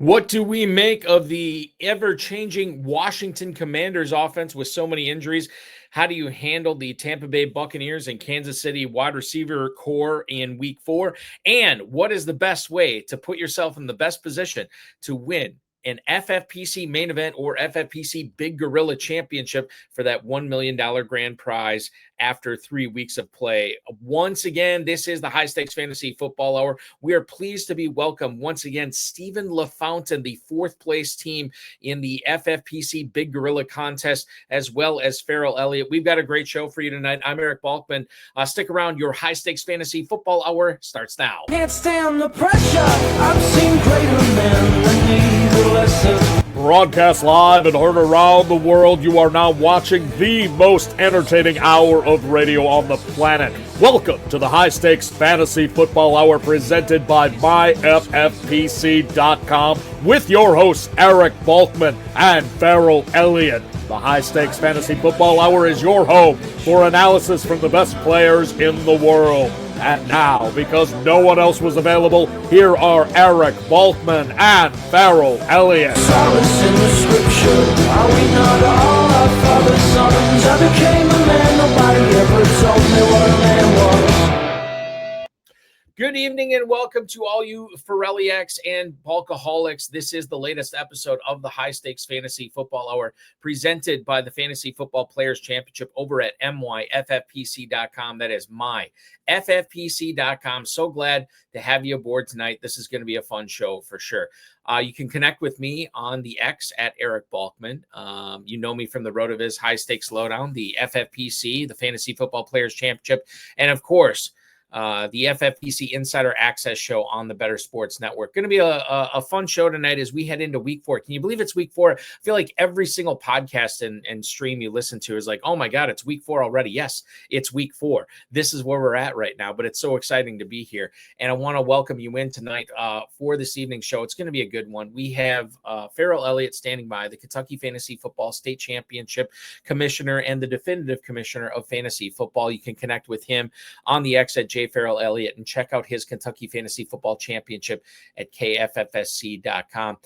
What do we make of the ever-changing Washington Commanders offense with so many injuries? How do you handle the Tampa Bay Buccaneers and Kansas City wide receiver core in week 4? And what is the best way to put yourself in the best position to win an FFPC Main Event or FFPC Big Gorilla Championship for that $1 million grand prize after 3 weeks of play? Once again, this is the High Stakes Fantasy Football Hour. We are pleased to be welcome once again, Stephen LaFountain, the 4th place team in the FFPC Big Gorilla contest, as well as Ferrell Elliott. We've got a great show for you tonight. I'm Eric Balkman. Stick around. Your High Stakes Fantasy Football Hour starts now. Can't stand the pressure. I've seen greater men than me. Broadcast live and heard around the world, you are now watching the most entertaining hour of radio on the planet. Welcome to the High Stakes Fantasy Football Hour presented by myffpc.com with your hosts Eric Balkman and Ferrell Elliott. The High Stakes Fantasy Football Hour is your home for analysis from the best players in the world. And now, because no one else was available, here are Eric Balkman and Ferrell Elliott. Solace in the scripture. Are we not all our father's sons? I became a man. Nobody ever told me what a man was. Good evening and welcome to all you Ferrelliacs and Bulkaholics. This is the latest episode of the High Stakes Fantasy Football Hour presented by the Fantasy Football Players Championship over at myffpc.com. That is myffpc.com. So glad to have you aboard tonight. This is going to be a fun show for sure. You can connect with me on the X at Eric Balkman. You know me from the RotoViz High Stakes Lowdown, the FFPC, the Fantasy Football Players Championship, and of course, the FFPC Insider Access Show on the Better Sports Network. Going to be a fun show tonight as we head into week 4. Can you believe it's week 4? I feel like every single podcast and stream you listen to is like, oh my God, it's week 4 already. Yes, it's week 4. This is where we're at right now, but it's so exciting to be here. And I want to welcome you in tonight for this evening's show. It's going to be a good one. We have Ferrell Elliott standing by, the Kentucky Fantasy Football State Championship Commissioner and the definitive Commissioner of Fantasy Football. You can connect with him on the X at Ferrell Elliott and check out his Kentucky Fantasy Football Championship at KFFSC.com.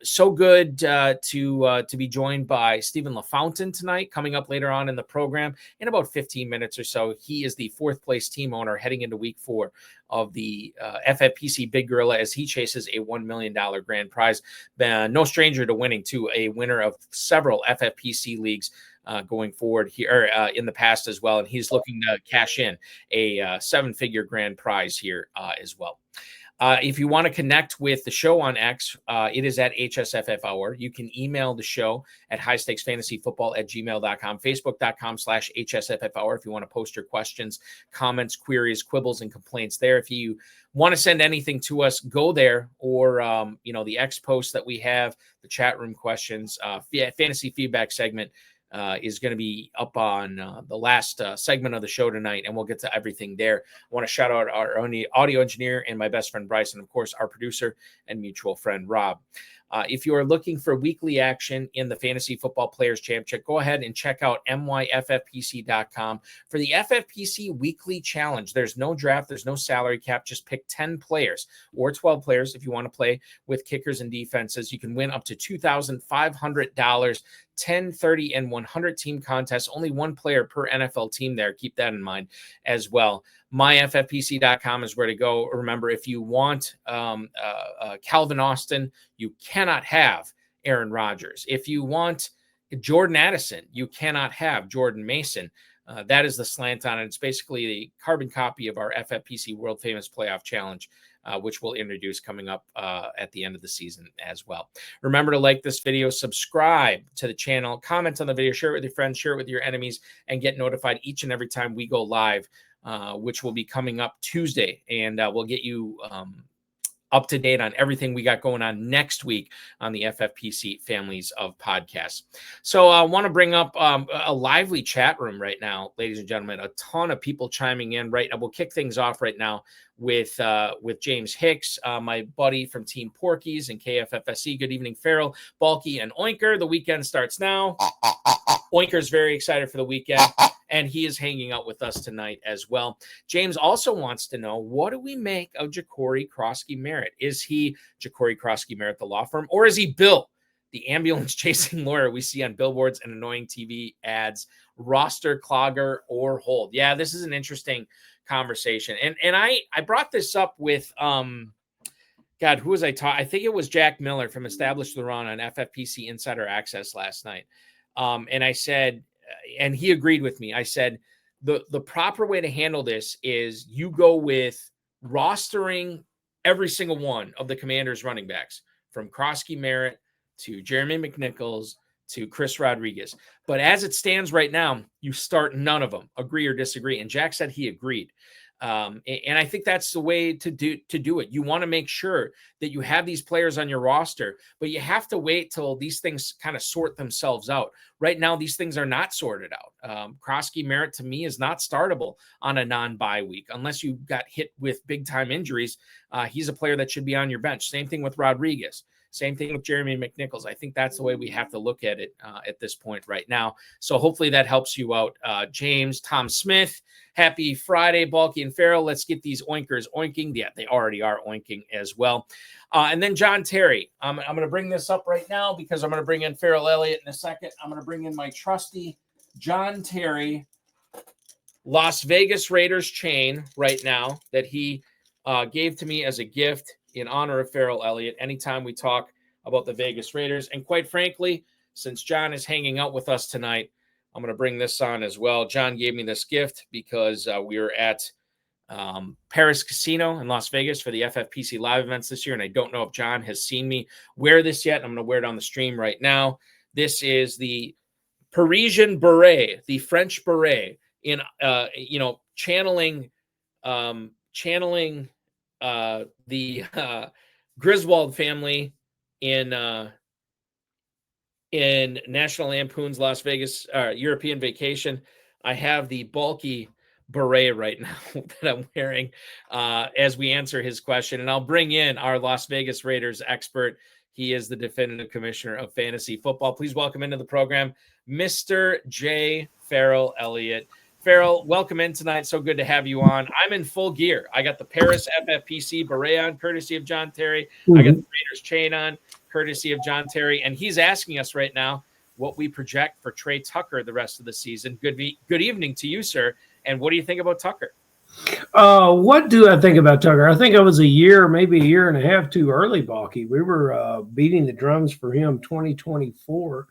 So good to be joined by Stephen LaFountain tonight, coming up later on in the program in about 15 minutes or so. He is the 4th place team owner heading into week 4 of the FFPC Big Gorilla as he chases a $1 million grand prize. No stranger to winning, too, a winner of several FFPC leagues going forward here in the past as well. And he's looking to cash in a 7-figure grand prize here as well. If you want to connect with the show on X, it is at hsffhour. You can email the show at highstakesfantasyfootball@gmail.com, facebook.com/hsffhour if you want to post your questions, comments, queries, quibbles, and complaints there. If you want to send anything to us, go there, or the X post that we have, the chat room questions, fantasy feedback segment is going to be up on the last segment of the show tonight, and we'll get to everything there. I want to shout out our audio engineer and my best friend Bryce, and of course our producer and mutual friend Rob. If you are looking for weekly action in the Fantasy Football Players Championship, go ahead and check out myffpc.com for the FFPC Weekly Challenge. There's no draft, there's no salary cap. Just pick 10 players or 12 players if you want to play with kickers and defenses. You can win up to $2,500. 10, 30, and 100 team contests. Only one player per NFL team there. Keep that in mind as well. myffpc.com is where to go. Remember, if you want Calvin Austin, you cannot have Aaron Rodgers. If you want Jordan Addison, you cannot have Jordan Mason. That is the slant on it. It's basically the carbon copy of our FFPC World Famous Playoff Challenge, which we'll introduce coming up at the end of the season as well. Remember to like this video, subscribe to the channel, comment on the video, share it with your friends, share it with your enemies, and get notified each and every time we go live, which will be coming up Tuesday. And we'll get you up to date on everything we got going on next week on the FFPC families of podcasts. So I want to bring up a lively chat room right now, ladies and gentlemen. A ton of people chiming in right now. We'll kick things off right now with James Hicks, my buddy from Team Porkies and KFFSC. Good evening, Ferrell, Balky, and Oinker. The weekend starts now. Oinker's very excited for the weekend. and he is hanging out with us tonight as well. James also wants to know, what do we make of Ja'Cory Krosky-Merritt? Is he Ja'Cory Krosky-Merritt, the law firm, or is he Bill, the ambulance-chasing lawyer we see on billboards and annoying TV ads, roster clogger or hold? Yeah, this is an interesting conversation. And I brought this up with, God, who was I talking? I think it was Jack Miller from Established the Run on FFPC Insider Access last night. And I said, and he agreed with me. I said, the proper way to handle this is you go with rostering every single one of the Commanders running backs, from Krosky-Merritt to Jeremy McNichols to Chris Rodriguez. But as it stands right now, you start none of them, agree or disagree. And Jack said he agreed. And I think that's the way to do it. You want to make sure that you have these players on your roster, but you have to wait till these things kind of sort themselves out. Right now, these things are not sorted out. Krosky-Merritt, to me, is not startable on a non-bye week unless you got hit with big-time injuries. He's a player that should be on your bench. Same thing with Rodriguez. Same thing with Jeremy McNichols. I think that's the way we have to look at it at this point right now. So hopefully that helps you out. James, Tom Smith, happy Friday, Balky and Ferrell. Let's get these oinkers oinking. Yeah, they already are oinking as well. And then John Terry. I'm going to bring this up right now because I'm going to bring in Ferrell Elliott in a second. I'm going to bring in my trusty John Terry Las Vegas Raiders chain right now that he gave to me as a gift in honor of Ferrell Elliott anytime we talk about the Vegas Raiders. And quite frankly, since John is hanging out with us tonight, I'm going to bring this on as well. John gave me this gift because we were at Paris Casino in Las Vegas for the FFPC live events this year, and I don't know if John has seen me wear this yet. I'm going to wear it on the stream right now. This is the Parisian beret, the French beret, in channeling the Griswold family in National Lampoon's Las Vegas European Vacation. I have the bulky beret right now that I'm wearing as we answer his question, and I'll bring in our Las Vegas Raiders expert. He is the definitive commissioner of fantasy football. Please welcome into the program, Mr. J. Ferrell Elliott. Ferrell, welcome in tonight. So good to have you on. I'm in full gear. I got the Paris FFPC beret on, courtesy of John Terry. I got the Raiders chain on, courtesy of John Terry. And he's asking us right now what we project for Trey Tucker the rest of the season. Good evening to you, sir. And what do you think about Tucker? What do I think about Tucker? I think I was maybe a year and a half too early, Balky. We were beating the drums for him 2024.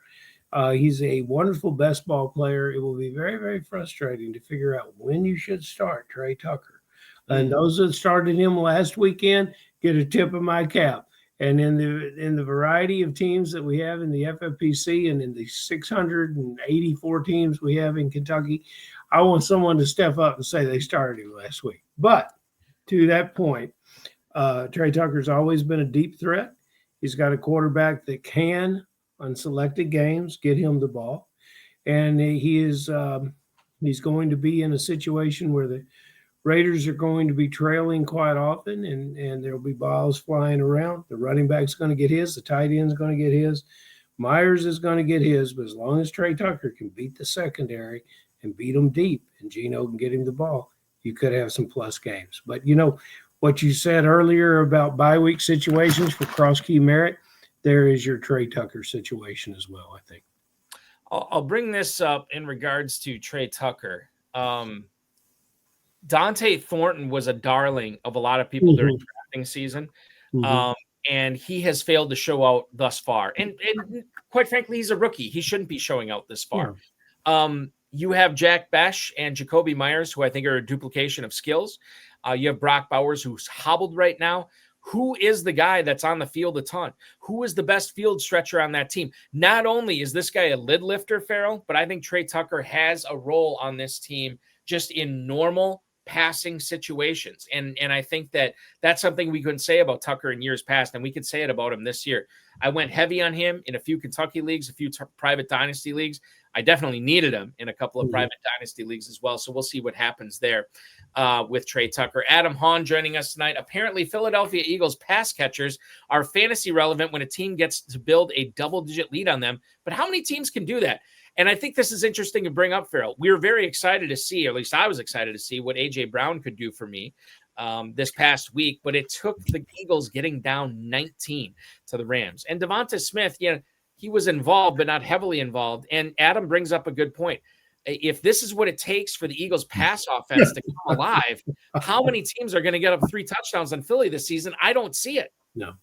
He's a wonderful best ball player. It will be very, very frustrating to figure out when you should start Trey Tucker. And those that started him last weekend get a tip of my cap. And in the variety of teams that we have in the FFPC and in the 684 teams we have in Kentucky, I want someone to step up and say they started him last week. But to that point, Trey Tucker's always been a deep threat. He's got a quarterback that can, on selected games, get him the ball. And he's going to be in a situation where the Raiders are going to be trailing quite often, and there'll be balls flying around. The running back's going to get his. The tight end's going to get his. Myers is going to get his. But as long as Trey Tucker can beat the secondary and beat them deep and Geno can get him the ball, you could have some plus games. But, what you said earlier about bye week situations for Krosky-Merritt, there is your Trey Tucker situation as well, I think. I'll bring this up in regards to Trey Tucker. Dante Thornton was a darling of a lot of people during drafting season, and he has failed to show out thus far. And quite frankly, he's a rookie. He shouldn't be showing out this far. You have Jack Besh and Jacoby Myers, who I think are a duplication of skills. You have Brock Bowers, who's hobbled right now. Who is the guy that's on the field a ton? Who is the best field stretcher on that team? Not only is this guy a lid lifter, Ferrell, but I think Trey Tucker has a role on this team just in normal passing situations. And I think that's something we couldn't say about Tucker in years past, and we could say it about him this year. I went heavy on him in a few Kentucky leagues, a few private dynasty leagues. I definitely needed him in a couple of private dynasty leagues as well. So we'll see what happens there with Trey Tucker. Adam Hahn joining us tonight. Apparently, Philadelphia Eagles pass catchers are fantasy relevant when a team gets to build a double-digit lead on them. But how many teams can do that? And I think this is interesting to bring up, Ferrell. We were very excited to see, or at least I was excited to see, what A.J. Brown could do for me this past week. But it took the Eagles getting down 19 to the Rams. And Devonta Smith, he was involved, but not heavily involved. And Adam brings up a good point. If this is what it takes for the Eagles pass offense to come alive, how many teams are going to get up 3 touchdowns on Philly this season? I don't see it. No.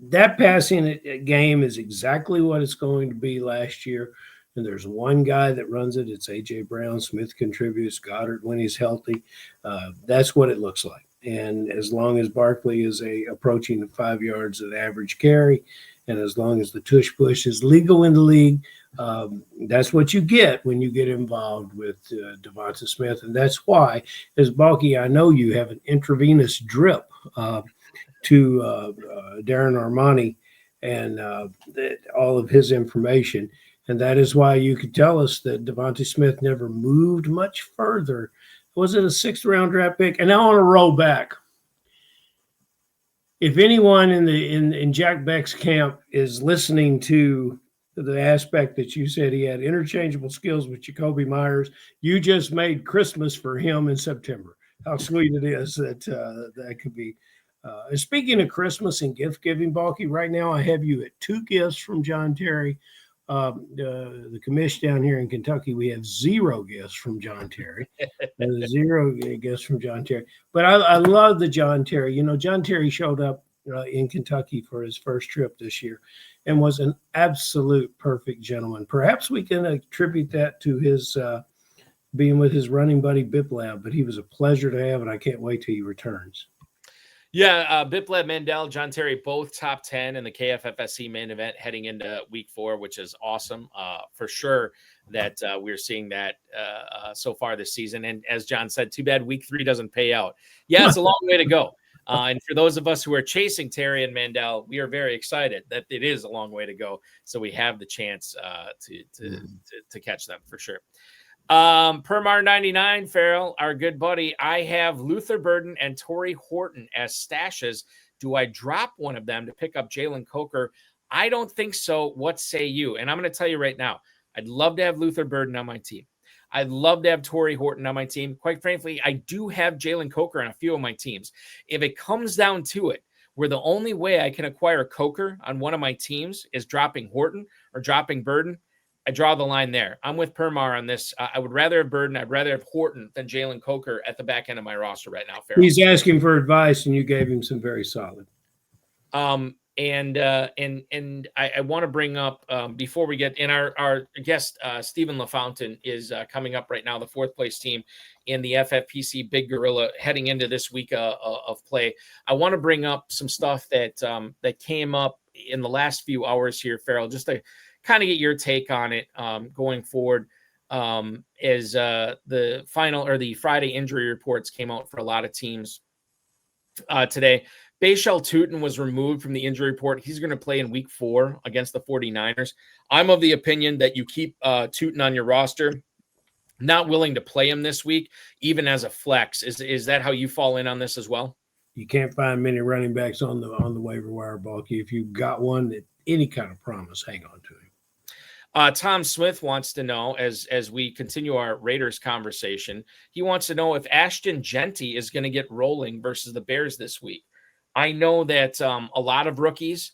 That passing game is exactly what it's going to be last year. And there's one guy that runs it. It's A.J. Brown. Smith contributes. Goddard when he's healthy. That's what it looks like. And as long as Barkley is approaching the 5 yards of average carry, and as long as the tush push is legal in the league, that's what you get when you get involved with Devonta Smith. And that's why, as Balky, I know you have an intravenous drip to Darren Armani and all of his information. And that is why you could tell us that Devonta Smith never moved much further. Was it a 6th-round draft pick? And now on a roll back. If anyone in Jack Beck's camp is listening to the aspect that you said he had interchangeable skills with Jacoby Myers, you just made Christmas for him in September. How sweet it is that that could be. And speaking of Christmas and gift giving, Balky, right now I have you at 2 gifts from John Terry. The commish down here in Kentucky, we have 0 gifts from John Terry. 0 gifts from John Terry. But I love the John Terry. John Terry showed up in Kentucky for his first trip this year and was an absolute perfect gentleman. Perhaps we can attribute that to his being with his running buddy Biplab, but he was a pleasure to have, and I can't wait till he returns. Yeah, Biplab Mandel, John Terry, both top 10 in the KFFSC main event heading into week 4, which is awesome. For sure that we're seeing that so far this season. And as John said, too bad week 3 doesn't pay out. Yeah, it's a long way to go. And for those of us who are chasing Terry and Mandel, we are very excited that it is a long way to go. So we have the chance to catch them for sure. Permar 99, Ferrell, our good buddy. I have Luther Burden and Torrey Horton as stashes. Do I drop one of them to pick up Jalen Coker? I don't think so. What say you? And I'm going to tell you right now, I'd love to have Luther Burden on my team. I'd love to have Torrey Horton on my team. Quite frankly, I do have Jalen Coker on a few of my teams. If it comes down to it, where the only way I can acquire Coker on one of my teams is dropping Horton or dropping Burden, I draw the line there. I'm with Permar on this. I would rather have Burden. I'd rather have Horton than Jalen Coker at the back end of my roster right now. Ferrell. He's asking for advice, and you gave him some very solid. And I want to bring up before we get in our guest, Stephen LaFountain is coming up right now, the 4th place team in the FFPC Big Gorilla heading into this week of play. I want to bring up some stuff that came up in the last few hours here, Ferrell, just to kind of get your take on it going forward as the final or the Friday injury reports came out for a lot of teams today. Bashal Tutin was removed from the injury report. He's going to play in week 4 against the 49ers. I'm of the opinion that you keep Tutin on your roster. Not willing to play him this week, even as a flex. Is that how you fall in on this as well? You can't find many running backs on the waiver wire, Balky. If you've got one that any kind of promise, hang on to him. Tom Smith wants to know, as we continue our Raiders conversation, he wants to know if Ashton Genty is going to get rolling versus the Bears this week. I know that a lot of rookies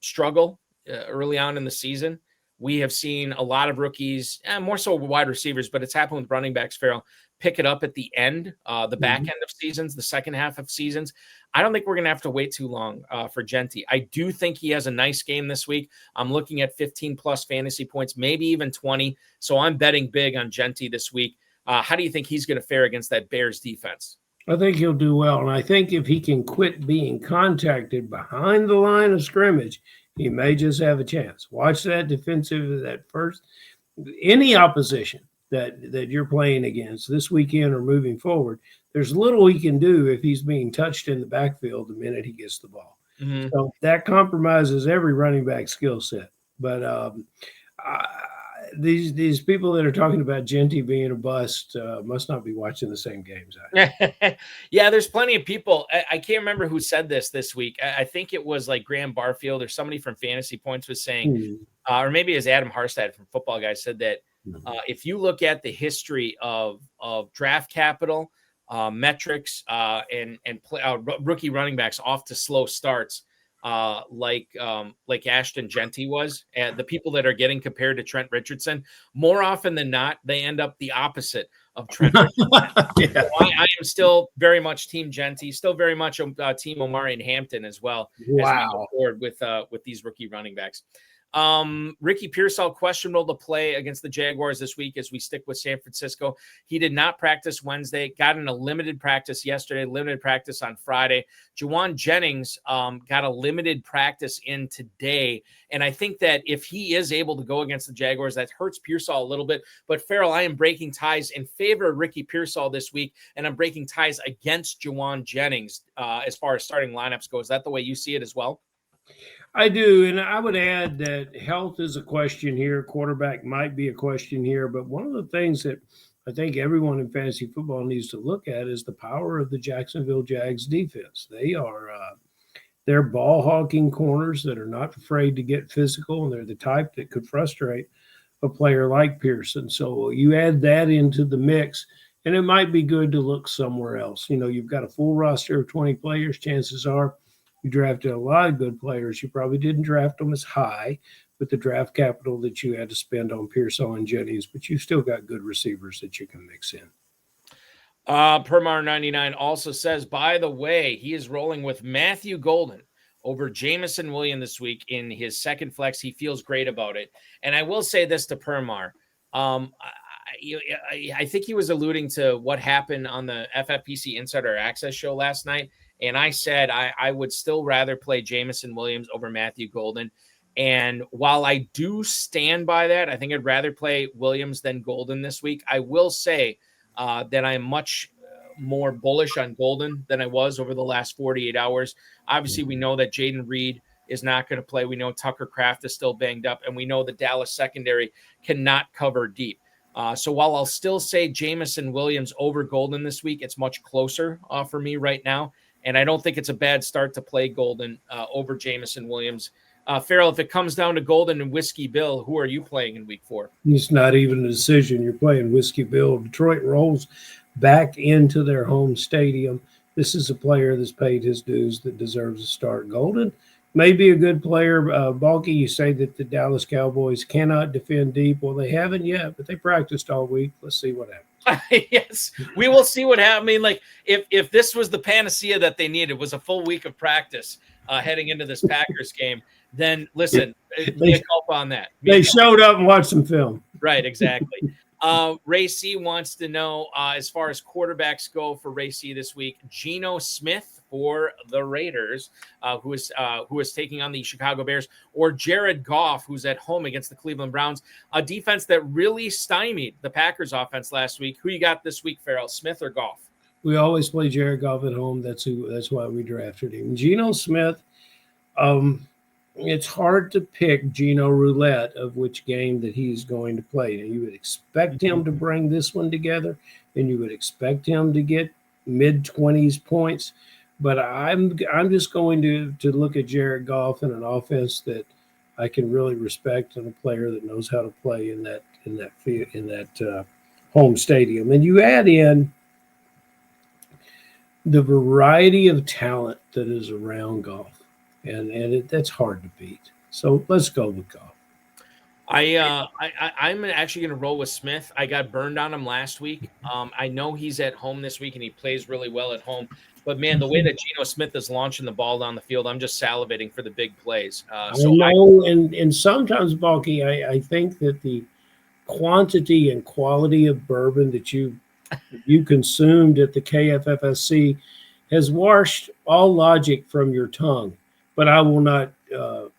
struggle early on in the season. We have seen a lot of rookies, more so wide receivers, but it's happened with running backs, Ferrell, pick it up at the end, the back end of seasons, the second half of seasons. I don't think we're going to have to wait too long for Genty. I do think he has a nice game this week. I'm looking at 15-plus fantasy points, maybe even 20. So I'm betting big on Genty this week. How do you think he's going to fare against that Bears defense? I think he'll do well. And I think if he can quit being contacted behind the line of scrimmage, he may just have a chance. Watch that defensive, that first, any opposition that you're playing against this weekend or moving forward, there's little he can do if he's being touched in the backfield the minute he gets the ball. Mm-hmm. So that compromises every running back skill set. But these people that are talking about Genty being a bust must not be watching the same games. Yeah, there's plenty of people. I can't remember who said this week. I think it was like Graham Barfield or somebody from Fantasy Points was saying, or maybe it was Adam Harstad from Football Guys said that if you look at the history of draft capital, metrics, and rookie running backs off to slow starts, like Ashton Genty was, and the people that are getting compared to Trent Richardson, more often than not, they end up the opposite of Trent Richardson. Yeah. So I am still very much Team Genty, still very much Team Omari and Hampton as well. Wow. As we go forward with these rookie running backs. Ricky Pearsall questionable to play against the Jaguars this week as we stick with San Francisco. He did not practice Wednesday, got in a limited practice yesterday, limited practice on Friday. Juwan Jennings got a limited practice in today. And I think that if he is able to go against the Jaguars, that hurts Pearsall a little bit. But Ferrell, I am breaking ties in favor of Ricky Pearsall this week, and I'm breaking ties against Juwan Jennings as far as starting lineups go. Is that the way you see it as well? I do, and I would add that health is a question here. Quarterback might be a question here, but one of the things that I think everyone in fantasy football needs to look at is the power of the Jacksonville Jags defense. They're ball hawking corners that are not afraid to get physical, and they're the type that could frustrate a player like Pearson. So you add that into the mix, and it might be good to look somewhere else. You know, you've got a full roster of 20 players. Chances are you drafted a lot of good players. You probably didn't draft them as high with the draft capital that you had to spend on Pearsall and Jennings, but you still got good receivers that you can mix in. Permar99 also says, by the way, he is rolling with Matthew Golden over Jamison Williams this week in his second flex. He feels great about it. And I will say this to Permar. I think he was alluding to what happened on the FFPC Insider Access show last night. And I said I would still rather play Jamison Williams over Matthew Golden. And while I do stand by that, I think I'd rather play Williams than Golden this week. I will say that I'm much more bullish on Golden than I was over the last 48 hours. Obviously, we know that Jaden Reed is not going to play. We know Tucker Kraft is still banged up, and we know the Dallas secondary cannot cover deep. So while I'll still say Jamison Williams over Golden this week, it's much closer for me right now. And I don't think it's a bad start to play Golden over Jamison Williams. Ferrell, if it comes down to Golden and Whiskey Bill, who are you playing in week 4? It's not even a decision. You're playing Whiskey Bill. Detroit rolls back into their home stadium. This is a player that's paid his dues that deserves a start. Golden may be a good player. Balky, you say that the Dallas Cowboys cannot defend deep. Well, they haven't yet, but they practiced all week. Let's see what happens. Yes, we will see what happens. I mean, like if this was the panacea that they needed, was a full week of practice heading into this Packers game, then listen, mea culpa on that. They showed up and watched some film. Right, exactly. Ray C wants to know, as far as quarterbacks go for Ray C this week, Geno Smith for the Raiders, who is taking on the Chicago Bears, or Jared Goff, who's at home against the Cleveland Browns, a defense that really stymied the Packers offense last week. Who you got this week, Ferrell, Smith or Goff? We always play Jared Goff at home. That's why we drafted him. Geno Smith, it's hard to pick Geno roulette of which game that he's going to play. Now, you would expect him to bring this one together, and you would expect him to get mid-20s points. But I'm just going to look at Jared Goff and an offense that I can really respect, and a player that knows how to play in that home stadium. And you add in the variety of talent that is around Goff. And that's hard to beat. So let's go with Goff. I'm actually going to roll with Smith. I got burned on him last week. I know he's at home this week, and he plays really well at home. But, man, the way that Geno Smith is launching the ball down the field, I'm just salivating for the big plays. And sometimes, Balky, I think that the quantity and quality of bourbon that you consumed at the KFFSC has washed all logic from your tongue. But I will not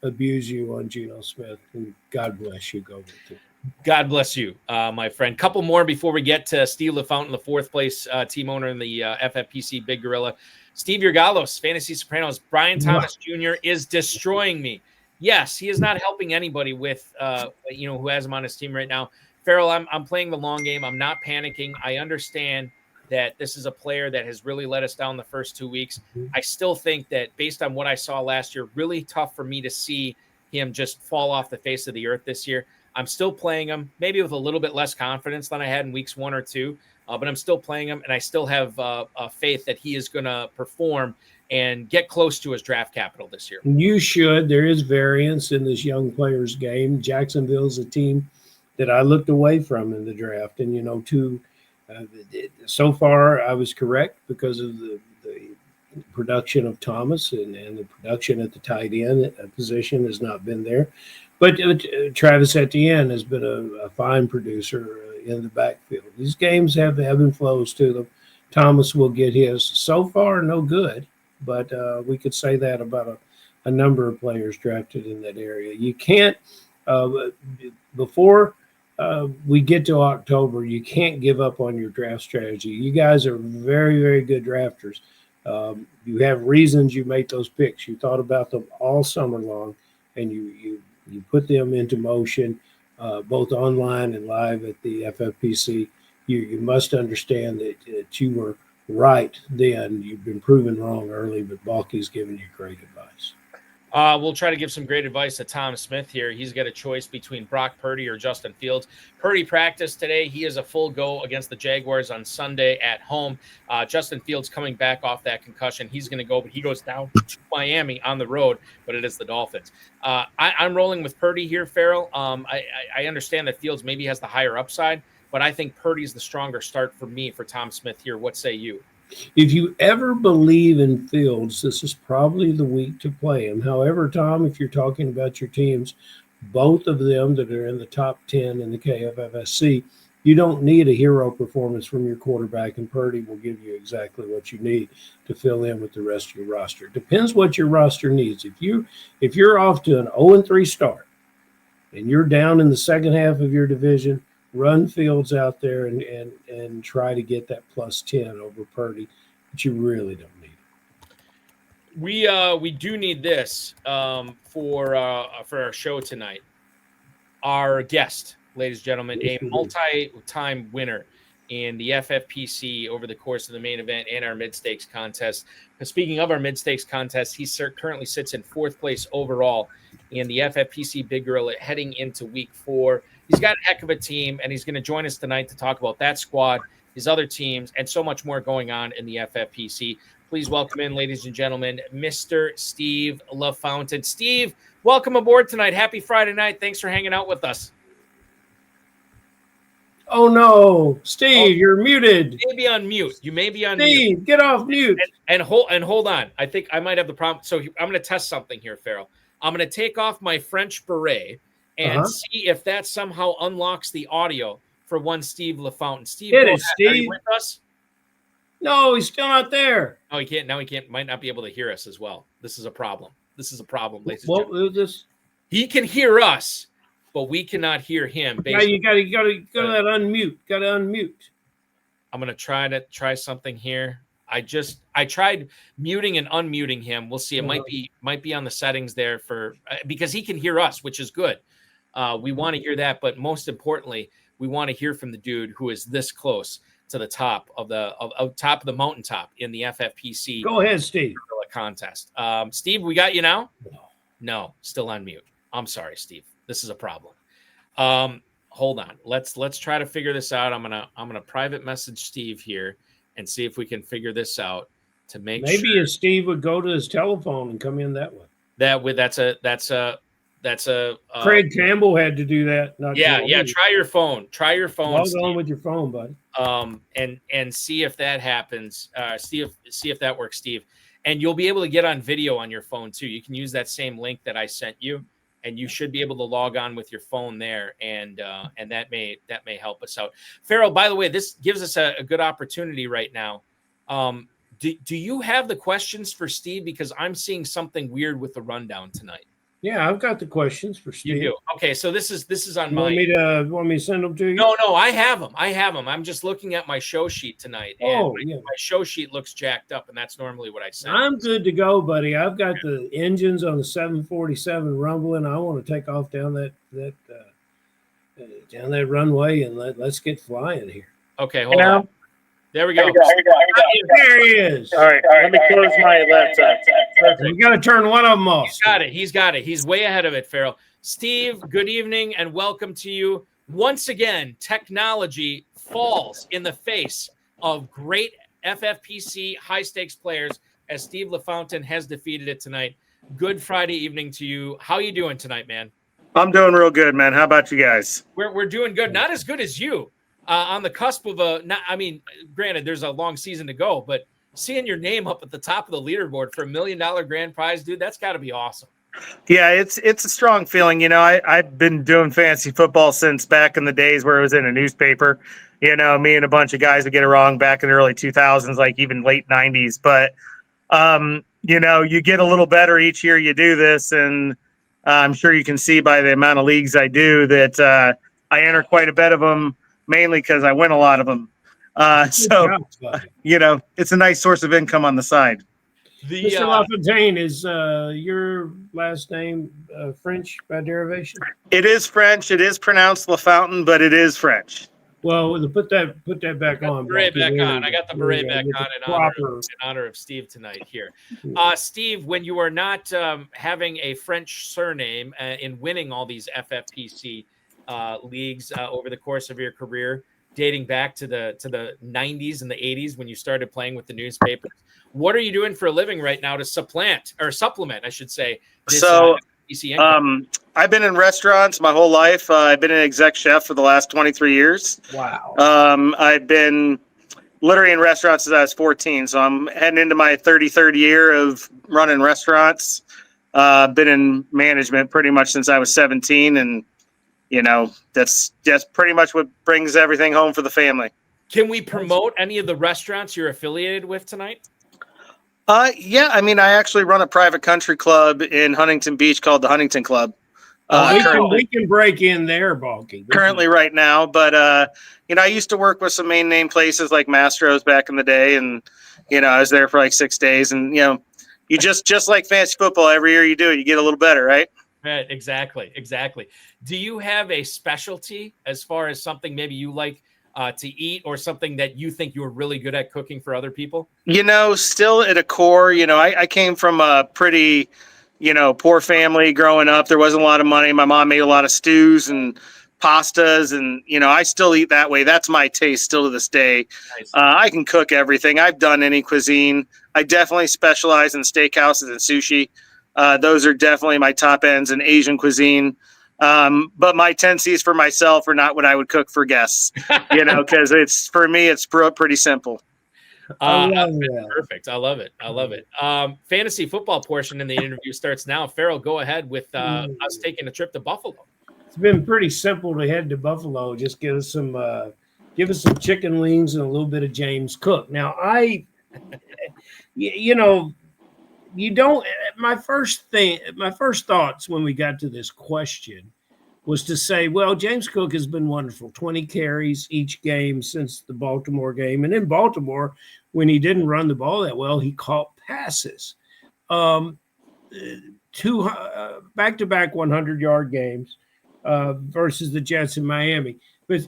abuse you on Geno Smith, and God bless you. Go with it. God bless you, my friend. Couple more before we get to Steve LaFountain, the fourth place team owner in the FFPC Big Gorilla. Steve Yergalos, Fantasy Sopranos. Brian Thomas Jr. is destroying me Yes, he is not helping anybody with, who has him on his team right now. Ferrell, I'm playing the long game. I'm not panicking. I understand that this is a player that has really let us down the first 2 weeks. I still think that based on what I saw last year, really tough for me to see him just fall off the face of the earth this year. I'm still playing him, maybe with a little bit less confidence than I had in weeks 1 or 2, but I'm still playing him, and I still have faith that he is going to perform and get close to his draft capital this year. You should. There is variance in this young players game. Jacksonville's a team that I looked away from in the draft. And, so far I was correct because of the production of Thomas and the production at the tight end position has not been there. But Travis Etienne has been a fine producer in the backfield. These games have ebb and flows to them. Thomas will get his. So far, no good. But we could say that about a number of players drafted in that area. You can't, before we get to October, you can't give up on your draft strategy. You guys are very, very good drafters. You have reasons you make those picks. You thought about them all summer long, and you put them into motion, both online and live at the FFPC. You must understand that you were right then. You've been proven wrong early, but Balky's giving you great advice. We'll try to give some great advice to Tom Smith here. He's got a choice between Brock Purdy or Justin Fields. Purdy practiced today. He is a full go against the Jaguars on Sunday at home. Justin Fields coming back off that concussion. He's going to go, but he goes down to Miami on the road, but it is the Dolphins. I'm rolling with Purdy here, Ferrell. I understand that Fields maybe has the higher upside, but I think Purdy's the stronger start for me for Tom Smith here. What say you? If you ever believe in Fields, this is probably the week to play him. However, Tom, if you're talking about your teams, both of them that are in the top 10 in the KFFSC, you don't need a hero performance from your quarterback, and Purdy will give you exactly what you need to fill in with the rest of your roster. Depends what your roster needs. If you're off to an 0-3 start and you're down in the second half of your division, run Fields out there and try to get that plus 10 over Purdy, but you really don't need it. We do need this for our show tonight. Our guest, ladies and gentlemen, a multi-time winner in the FFPC over the course of the main event and our mid-stakes contest. Speaking of our mid-stakes contest, he currently sits in 4th place overall in the FFPC Big Gorilla heading into week 4. He's got a heck of a team, and he's going to join us tonight to talk about that squad, his other teams, and so much more going on in the FFPC. Please welcome in, ladies and gentlemen, Mr. Steve LaFountain. Steve, welcome aboard tonight. Happy Friday night. Thanks for hanging out with us. Oh, no. Steve, you're muted. You may be on mute. You may be on Steve, mute. get off mute. And hold on. I think I might have the problem. So I'm going to test something here, Ferrell. I'm going to take off my French beret and see if that somehow unlocks the audio for one Steve LaFountain. Steve, Steve. Are you with us? No, he's still not there. Oh, he can't. Now he can't. Might not be able to hear us as well. This is a problem. Ladies and gentlemen. He can hear us, but we cannot hear him. Yeah, you got to go to that unmute. Got to unmute. I'm going to try something here. I tried muting and unmuting him. We'll see. It might be on the settings there because he can hear us, which is good. We want to hear that, but most importantly, we want to hear from the dude who is this close to the top of the mountaintop in the FFPC. Go ahead, Steve. Contest. Steve, we got you now? No, still on mute. I'm sorry, Steve. This is a problem. Hold on. Let's try to figure this out. I'm gonna private message Steve here and see if we can figure this out to make maybe if Steve would go to his telephone and come in that way. That's a Craig Campbell had to do that. Yeah. Try your phone. Log on with your phone, buddy. And see if that happens. See if that works, Steve. And you'll be able to get on video on your phone too. You can use that same link that I sent you, and you should be able to log on with your phone there. And that may help us out. Ferrell, by the way, this gives us a good opportunity right now. Do you have the questions for Steve? Because I'm seeing something weird with the rundown tonight. Yeah, I've got the questions for Steve. You do. Okay, so this is on You my. want me to send them to you? No, I have them. I'm just looking at my show sheet tonight. And yeah. my show sheet looks jacked up, and that's normally what I send. I'm good to go, buddy. I've got the engines on the 747 rumbling. I want to take off down that runway and let's get flying here. Okay, hold on. There we go. There he is. All right, let me close my laptop. We got to turn one of them off. He's got it. He's way ahead of it, Ferrell. Steve, good evening and welcome to you. Once again, technology falls in the face of great FFPC high-stakes players as Steve LaFountain has defeated it tonight. Good Friday evening to you. How you doing tonight, man? I'm doing real good, man. How about you guys? We're doing good. Not as good as you. On the cusp of granted, there's a long season to go, but seeing your name up at the top of the leaderboard for $1 million grand prize, dude, that's got to be awesome. Yeah, it's a strong feeling. You know, I've been doing fantasy football since back in the days where it was in a newspaper. You know, me and a bunch of guys would get it wrong back in the early 2000s, like even late 90s. But, you know, you get a little better each year you do this, and I'm sure you can see by the amount of leagues I do that I enter quite a bit of them, mainly because I win a lot of them. You know, it's a nice source of income on the side. Mr. LaFountain, is your last name French by derivation? It is French. It is pronounced LaFountain, but it is French. Well, put that back on. Beret back on. I got the beret back on in honor of Steve tonight here. Steve, when you are not having a French surname in winning all these FFPC leagues over the course of your career, dating back to the 90s and the 80s when you started playing with the newspapers, what are you doing for a living right now to supplement, I should say, this, FFPC income? I've been in restaurants my whole life. I've been an exec chef for the last 23 years. Wow. I've been literally in restaurants since I was 14. So I'm heading into my 33rd year of running restaurants. Been in management pretty much since I was 17. And, you know, that's pretty much what brings everything home for the family. Can we promote any of the restaurants you're affiliated with tonight? Yeah. I mean, I actually run a private country club in Huntington Beach called the Huntington Club. We can break in there, Balky. Currently right now, but you know, I used to work with some main name places like Mastro's back in the day, and you know, I was there for like 6 days, and you know, you just like fantasy football, every year you do it, you get a little better, right? Right, exactly. Do you have a specialty as far as something maybe you like to eat, or something that you think you're really good at cooking for other people? You know, still at a core, you know, I came from a pretty, you know, poor family growing up. There wasn't a lot of money. My mom made a lot of stews and pastas, and, you know, I still eat that way. That's my taste still to this day. Nice. I can cook everything. I've done any cuisine. I definitely specialize in steakhouses and sushi. Those are definitely my top ends in Asian cuisine. But my tendencies for myself are not what I would cook for guests, you know, because for me, it's pretty simple. Perfect. I love it. Fantasy football portion in the interview starts now. Ferrell, go ahead with us taking a trip to Buffalo. It's been pretty simple to head to Buffalo. Just give us some chicken wings and a little bit of James Cook. Now, my first thoughts when we got to this question was to say, well, James Cook has been wonderful. 20 carries each game since the Baltimore game. And in Baltimore, when he didn't run the ball that well, he caught passes. Two back-to-back 100-yard games versus the Jets in Miami. But,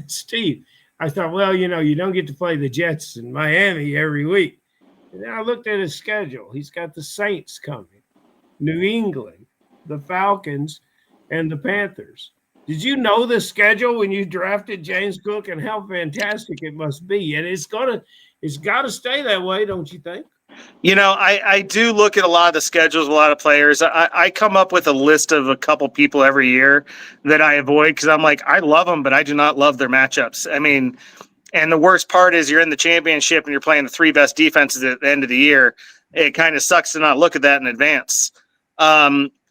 Steve, I thought, well, you know, you don't get to play the Jets in Miami every week. And then I looked at his schedule. He's got the Saints coming, New England, the Falcons, and the Panthers. Did you know the schedule when you drafted James Cook, and how fantastic it must be? And it's got to stay that way, don't you think? You know, I do look at a lot of the schedules, a lot of players. I come up with a list of a couple people every year that I avoid because I'm like, I love them, but I do not love their matchups. I mean, and the worst part is you're in the championship and you're playing the three best defenses at the end of the year. It kind of sucks to not look at that in advance.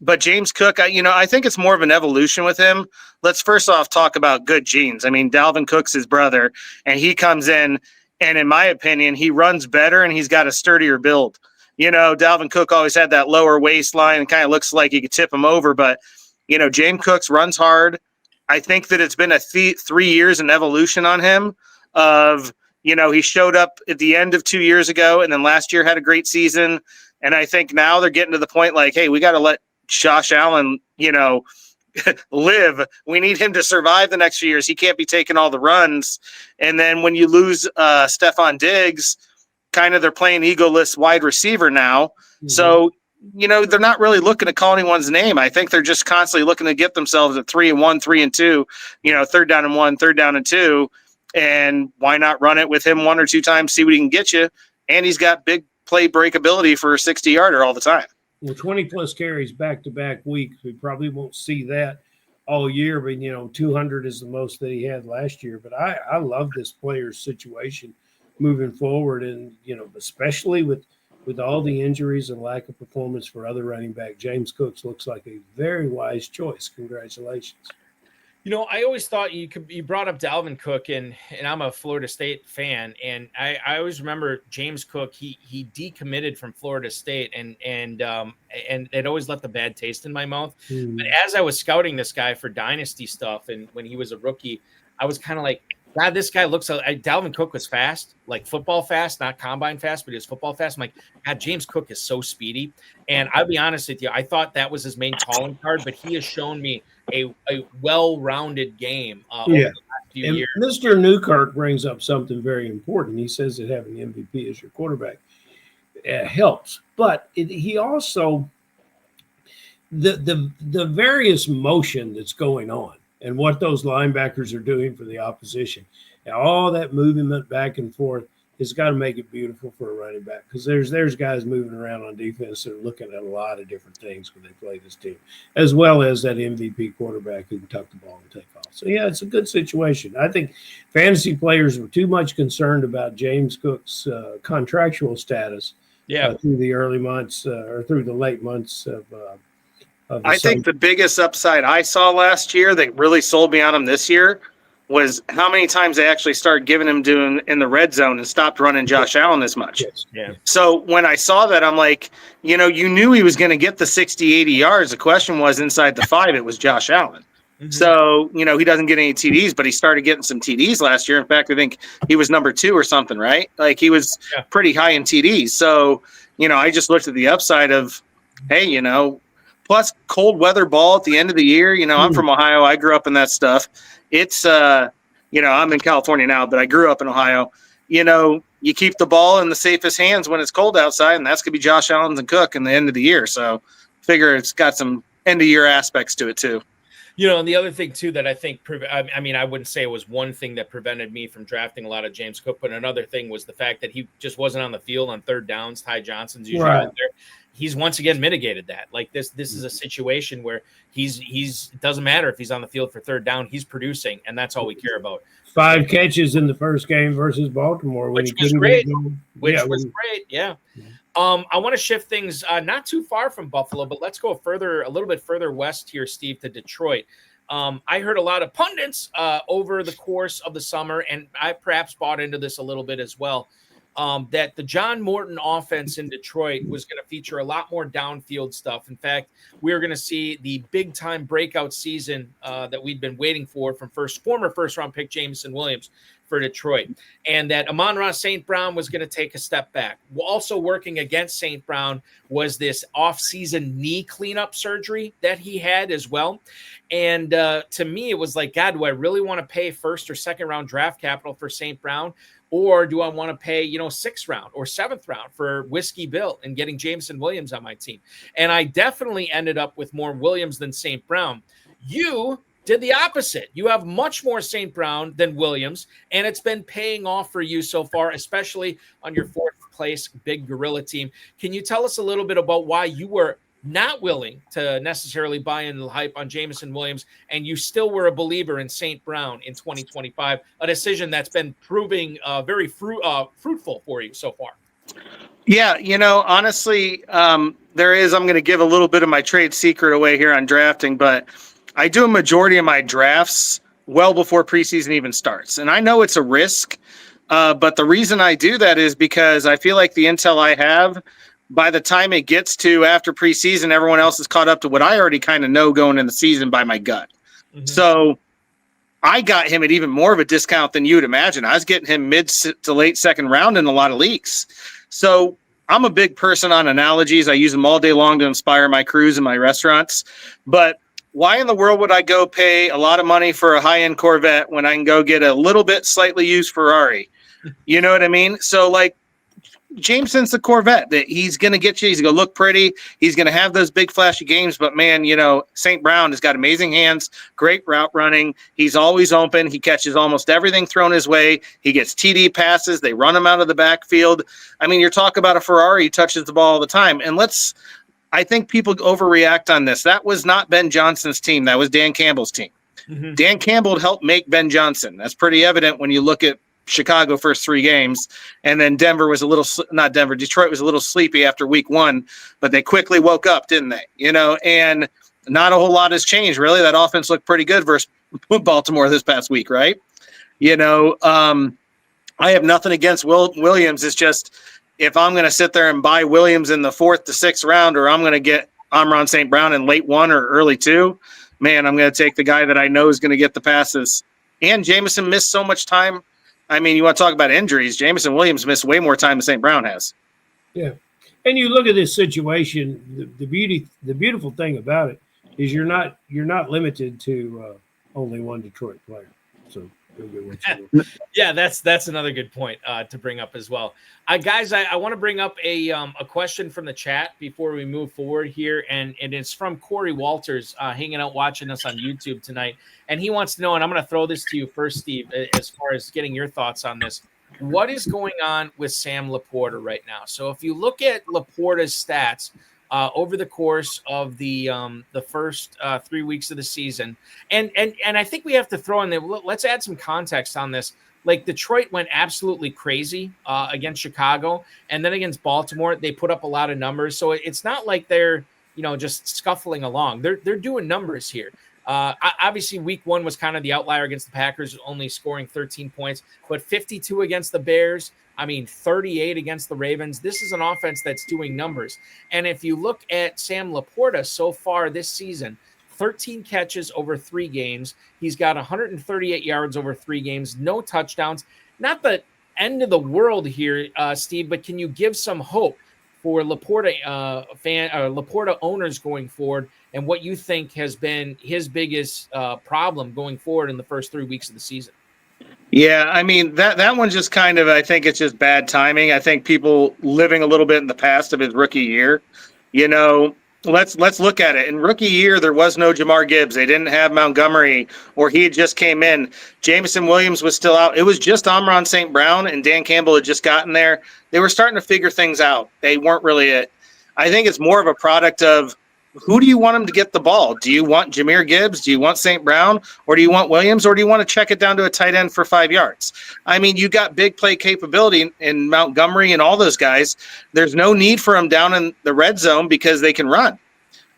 But James Cook, I think it's more of an evolution with him. Let's first off talk about good genes. I mean, Dalvin Cook's his brother, and he comes in, and in my opinion, he runs better and he's got a sturdier build. Dalvin Cook always had that lower waistline and kind of looks like he could tip him over. But, James Cooks runs hard. I think that it's been 3 years in evolution on him of, he showed up at the end of 2 years ago and then last year had a great season. And I think now they're getting to the point like, hey, we got to let Josh Allen, live. We need him to survive the next few years. He can't be taking all the runs. And then when you lose Stephon Diggs, kind of they're playing egoless wide receiver now. Mm-hmm. So, they're not really looking to call anyone's name. I think they're just constantly looking to get themselves at 3-1, 3-2, 3rd down and 1, 3rd down and 2. And why not run it with him 1 or 2 times, see what he can get you. And he's got big play breakability for a 60-yarder all the time. Well, 20-plus carries back-to-back weeks. We probably won't see that all year, but, 200 is the most that he had last year. But I love this player's situation moving forward, and, especially with all the injuries and lack of performance for other running back, James Cooks looks like a very wise choice. Congratulations. I always thought you brought up Dalvin Cook, and I'm a Florida State fan, and I always remember James Cook. He decommitted from Florida State, and it always left a bad taste in my mouth. But as I was scouting this guy for dynasty stuff, and when he was a rookie, I was kind of like, God, this guy looks like Dalvin Cook was fast, like football fast, not combine fast, but he was football fast. I'm like, God, James Cook is so speedy. And I'll be honest with you, I thought that was his main calling card, but he has shown me a well-rounded game over the last few years. Mr. Newkirk brings up something very important. He says that having the MVP as your quarterback helps, but he also the various motion that's going on and what those linebackers are doing for the opposition, and all that movement back and forth has got to make it beautiful for a running back, because there's guys moving around on defense that are looking at a lot of different things when they play this team, as well as that MVP quarterback who can tuck the ball and take off. So, yeah, it's a good situation. I think fantasy players were too much concerned about James Cook's contractual status through the early months or through the late months of I think the biggest upside I saw last year that really sold me on him this year was how many times they actually started giving him doing in the red zone and stopped running Josh Allen as much. Yes. Yeah. So when I saw that, I'm like, you knew he was going to get the 60, 80 yards. The question was inside the 5, it was Josh Allen. Mm-hmm. So, he doesn't get any TDs, but he started getting some TDs last year. In fact, I think he was number 2 or something, right? Like he was pretty high in TDs. So, I just looked at the upside of, hey, plus cold weather ball at the end of the year. I'm from Ohio. I grew up in that stuff. It's, I'm in California now, but I grew up in Ohio. You keep the ball in the safest hands when it's cold outside, and that's going to be Josh Allen and Cook in the end of the year. So figure it's got some end of year aspects to it too. And the other thing too that I think, I wouldn't say it was one thing that prevented me from drafting a lot of James Cook, but another thing was the fact that he just wasn't on the field on third downs. Ty Johnson's usually out there. He's once again mitigated that. Like this is a situation where it doesn't matter if he's on the field for third down, he's producing, and that's all we care about. 5 catches in the first game versus Baltimore, which was great. Yeah. I want to shift things not too far from Buffalo, but let's go a little bit further west here, Steve, to Detroit. I heard a lot of pundits over the course of the summer, and I perhaps bought into this a little bit as well, that the John Morton offense in Detroit was going to feature a lot more downfield stuff. In fact, we were going to see the big-time breakout season that we'd been waiting for from former first-round pick Jameson Williams for Detroit, and that Amon-Ra St. Brown was going to take a step back. Also working against St. Brown was this off-season knee cleanup surgery that he had as well. And to me, it was like, God, do I really want to pay first or second round draft capital for St. Brown? Or do I want to pay, 6th round or 7th round for Whiskey Bill and getting Jameson Williams on my team? And I definitely ended up with more Williams than St. Brown. You did the opposite. You have much more St. Brown than Williams, and it's been paying off for you so far, especially on your 4th place Big Gorilla team. Can you tell us a little bit about why you were not willing to necessarily buy in the hype on Jameson Williams, and you still were a believer in St. Brown in 2025, a decision that's been proving very fruitful for you so far? Yeah, honestly, I'm going to give a little bit of my trade secret away here on drafting, but I do a majority of my drafts well before preseason even starts. And I know it's a risk, but the reason I do that is because I feel like the intel I have by the time it gets to after preseason, everyone else is caught up to what I already kind of know going in the season by my gut. Mm-hmm. So I got him at even more of a discount than you'd imagine. I was getting him mid to late second round in a lot of leagues. So I'm a big person on analogies. I use them all day long to inspire my crews and my restaurants. But why in the world would I go pay a lot of money for a high-end Corvette when I can go get a little bit slightly used Ferrari? You know what I mean? So, like, Jameson's the Corvette that he's going to get you. He's going to look pretty. He's going to have those big flashy games. But, man, you know, St. Brown has got amazing hands, great route running. He's always open. He catches almost everything thrown his way. He gets TD passes. They run him out of the backfield. I mean, you're talking about a Ferrari. He touches the ball all the time. And I think people overreact on this. That was not Ben Johnson's team. That was Dan Campbell's team. Mm-hmm. Dan Campbell helped make Ben Johnson. That's pretty evident when you look at Chicago first 3 games, and then Detroit was a little sleepy after week 1, but they quickly woke up, didn't they? You know, and not a whole lot has changed really. That offense looked pretty good versus Baltimore this past week, right? You know, I have nothing against Williams. It's just if I'm going to sit there and buy Williams in the 4th to 6th round, or I'm going to get Amon St. Brown in late 1 or early 2, man, I'm going to take the guy that I know is going to get the passes. And Jameson missed so much time. I mean, you want to talk about injuries. Jameson Williams missed way more time than St. Brown has. Yeah. And you look at this situation, the beautiful thing about it is you're not limited to only one Detroit player. So yeah, that's another good point to bring up as well. Guys, I want to bring up a question from the chat before we move forward here, and it's from Corey Walters, hanging out watching us on YouTube tonight, and he wants to know, and I'm going to throw this to you first, Steve, as far as getting your thoughts on this. What is going on with Sam Laporta right now? So if you look at Laporta's stats over the course of the first 3 weeks of the season, and I think we have to throw in there. Let's add some context on this. Like, Detroit went absolutely crazy against Chicago, and then against Baltimore, they put up a lot of numbers. So it's not like they're, you know, just scuffling along. They're doing numbers here. Obviously, week 1 was kind of the outlier against the Packers, only scoring 13 points, but 52 against the Bears. 38 against the Ravens. This is an offense that's doing numbers. And if you look at Sam Laporta so far this season, 13 catches over 3 games. He's got 138 yards over 3 games, no touchdowns. Not the end of the world here, Steve, but can you give some hope for Laporta Laporta owners going forward, and what you think has been his biggest problem going forward in the first 3 weeks of the season? Yeah, I mean, that one just kind of, I think it's just bad timing. I think people living a little bit in the past of his rookie year, you know, let's look at it. In rookie year, there was no Jamar Gibbs. They didn't have Montgomery, or he had just came in. Jameson Williams was still out. It was just Amon St. Brown, and Dan Campbell had just gotten there. They were starting to figure things out. They weren't really it. I think it's more of a product of, who do you want him to get the ball? Do you want Jahmyr Gibbs? Do you want St. Brown? Or do you want Williams? Or do you want to check it down to a tight end for 5 yards? I mean, you got big play capability in Montgomery and all those guys. There's no need for them down in the red zone because they can run.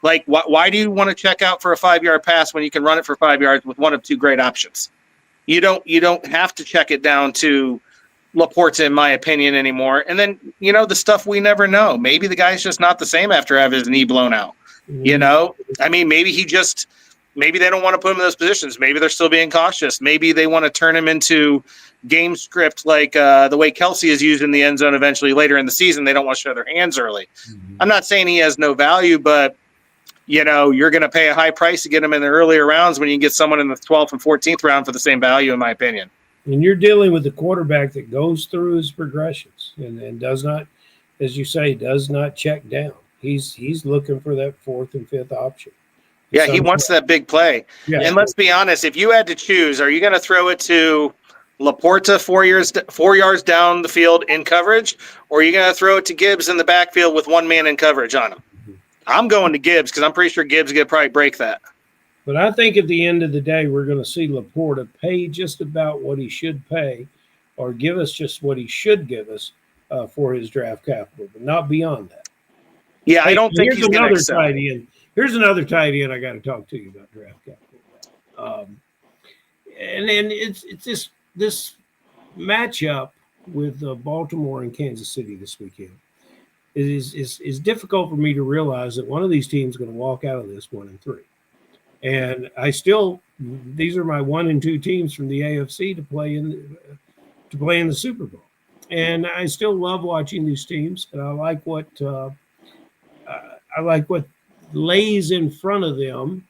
Like, why do you want to check out for a 5-yard pass when you can run it for 5 yards with one of 2 great options? You don't have to check it down to Laporta, in my opinion, anymore. And then, you know, the stuff we never know. Maybe the guy's just not the same after having his knee blown out. You know, I mean, maybe they don't want to put him in those positions. Maybe they're still being cautious. Maybe they want to turn him into game script, like the way Kelsey is used in the end zone eventually later in the season. They don't want to show their hands early. Mm-hmm. I'm not saying he has no value, but, you know, you're going to pay a high price to get him in the earlier rounds when you can get someone in the 12th and 14th round for the same value, in my opinion. And you're dealing with a quarterback that goes through his progressions and does not, as you say, does not check down. He's looking for that 4th and 5th option. Yeah, he wants that big play. Yeah. And let's be honest, if you had to choose, are you going to throw it to Laporta 4 yards down the field in coverage, or are you going to throw it to Gibbs in the backfield with 1 man in coverage on him? Mm-hmm. I'm going to Gibbs because I'm pretty sure Gibbs going to probably break that. But I think at the end of the day, we're going to see Laporta pay just about what he should pay, or give us just what he should give us for his draft capital, but not beyond that. Yeah, I don't think he's going to excel. Here's another tight end I got to talk to you about draft capital. And it's this matchup with Baltimore and Kansas City this weekend. is difficult for me to realize that one of these teams is going to walk out of this 1-3. And these are my 1 and 2 teams from the AFC to play in the Super Bowl. And I still love watching these teams, and I like what lays in front of them,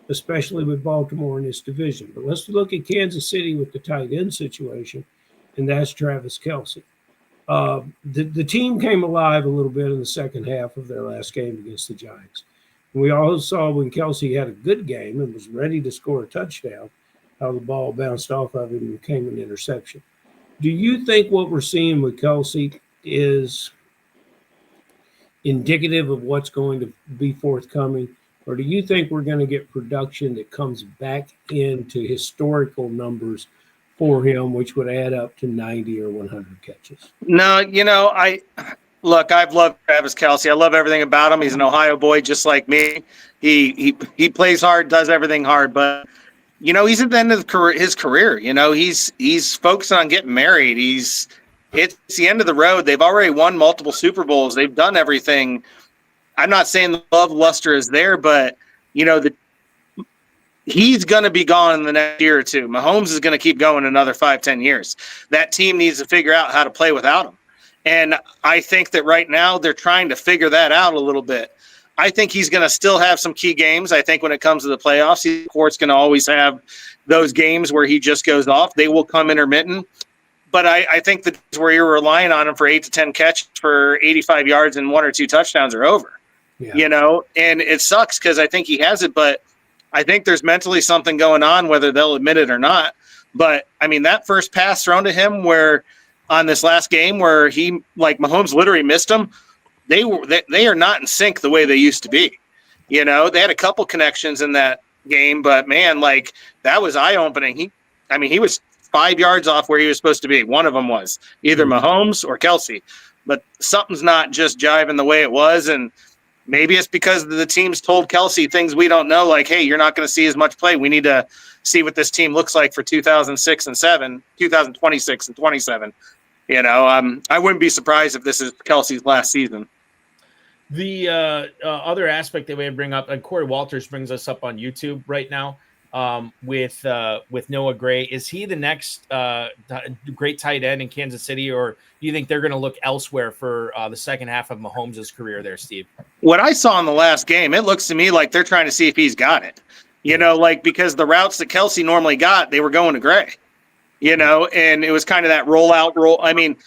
especially with Baltimore in this division. But let's look at Kansas City with the tight end situation, and that's Travis Kelce. The team came alive a little bit in the second half of their last game against the Giants. And we all saw when Kelce had a good game and was ready to score a touchdown, how the ball bounced off of him and became an interception. Do you think what we're seeing with Kelce is indicative of what's going to be forthcoming? Or do you think we're going to get production that comes back into historical numbers for him, which would add up to 90 or 100 catches? No, I've loved Travis Kelce. I love everything about him. He's an Ohio boy, just like me. He plays hard, does everything hard, but he's at the end of his career. He's focusing on getting married. It's the end of the road. They've already won multiple Super Bowls. They've done everything. I'm not saying the love luster is there, but he's going to be gone in the next year or two. Mahomes is going to keep going another 5-10 years. That team needs to figure out how to play without him. And I think that right now they're trying to figure that out a little bit. I think he's going to still have some key games. I think when it comes to the playoffs, the court's going to always have those games where he just goes off. They will come intermittent. But I think that where you're relying on him for 8 to 10 catches for 85 yards and 1 or 2 touchdowns are over. Yeah. And it sucks because I think he has it, but I think there's mentally something going on, whether they'll admit it or not. But I mean, that first pass thrown to him where on this last game where Mahomes literally missed him, they are not in sync the way they used to be. They had a couple connections in that game, but man, that was eye opening. He was 5 yards off where he was supposed to be. One of them was either Mahomes or Kelce, but something's not just jiving the way it was. And maybe it's because the team's told Kelce things we don't know, like, hey, you're not going to see as much play. We need to see what this team looks like for 2026 and 27. I wouldn't be surprised if this is Kelce's last season. The other aspect that we bring up, and Corey Walters brings us up on YouTube right now with Noah Gray. Is he the next great tight end in Kansas City, or do you think they're going to look elsewhere for the second half of Mahomes' career there, Steve? What I saw in the last game, it looks to me like they're trying to see if he's got it. Because the routes that Kelce normally got, they were going to Gray. And it was kind of that roll. I mean,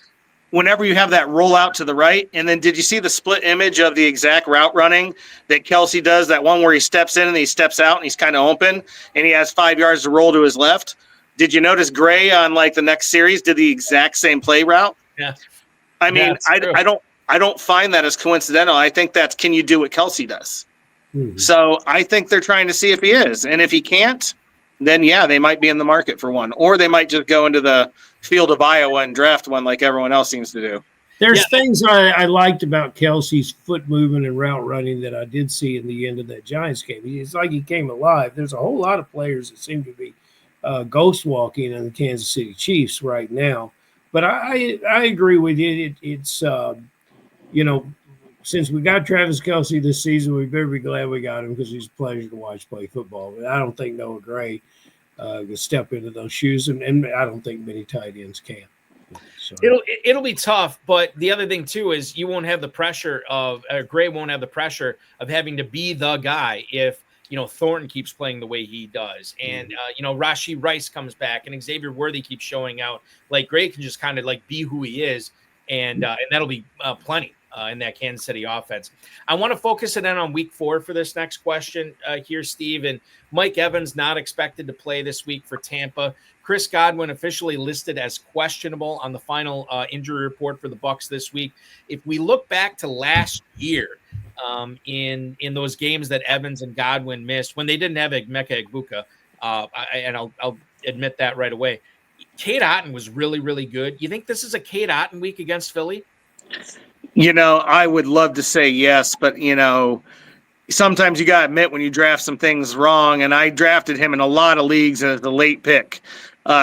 whenever you have that rollout to the right, and then did you see the split image of the exact route running that Kelce does, that one where he steps in and he steps out and he's kind of open and he has 5 yards to roll to his left? Did you notice Gray on the next series did the exact same play route? Yeah. I mean, I don't find that as coincidental. I think that's, can you do what Kelce does? Mm-hmm. So I think they're trying to see if he is. And if he can't, then yeah, they might be in the market for one, or they might just go into the field of Iowa and draft one like everyone else seems to do. There's things I liked about Kelce's foot movement and route running that I did see in the end of that Giants game. It's like he came alive. There's a whole lot of players that seem to be ghost walking in the Kansas City Chiefs right now. But I agree with you. It's since we got Travis Kelce this season, we better be glad we got him because he's a pleasure to watch play football. But I don't think Noah Gray can step into those shoes, and I don't think many tight ends can. So. It'll be tough, but the other thing too is you won't have the pressure of Gray won't have the pressure of having to be the guy if Thornton keeps playing the way he does, and Rashee Rice comes back and Xavier Worthy keeps showing out. Like Gray can just kind of be who he is, and that'll be plenty. In that Kansas City offense. I want to focus it in on week 4 for this next question here, Steve. And Mike Evans not expected to play this week for Tampa. Chris Godwin officially listed as questionable on the final injury report for the Bucs this week. If we look back to last year in those games that Evans and Godwin missed when they didn't have Emeka Egbuka, and I'll admit that right away, Cade Otton was really, really good. You think this is a Cade Otton week against Philly? I would love to say yes, but, sometimes you got to admit when you draft some things wrong, and I drafted him in a lot of leagues as the late pick.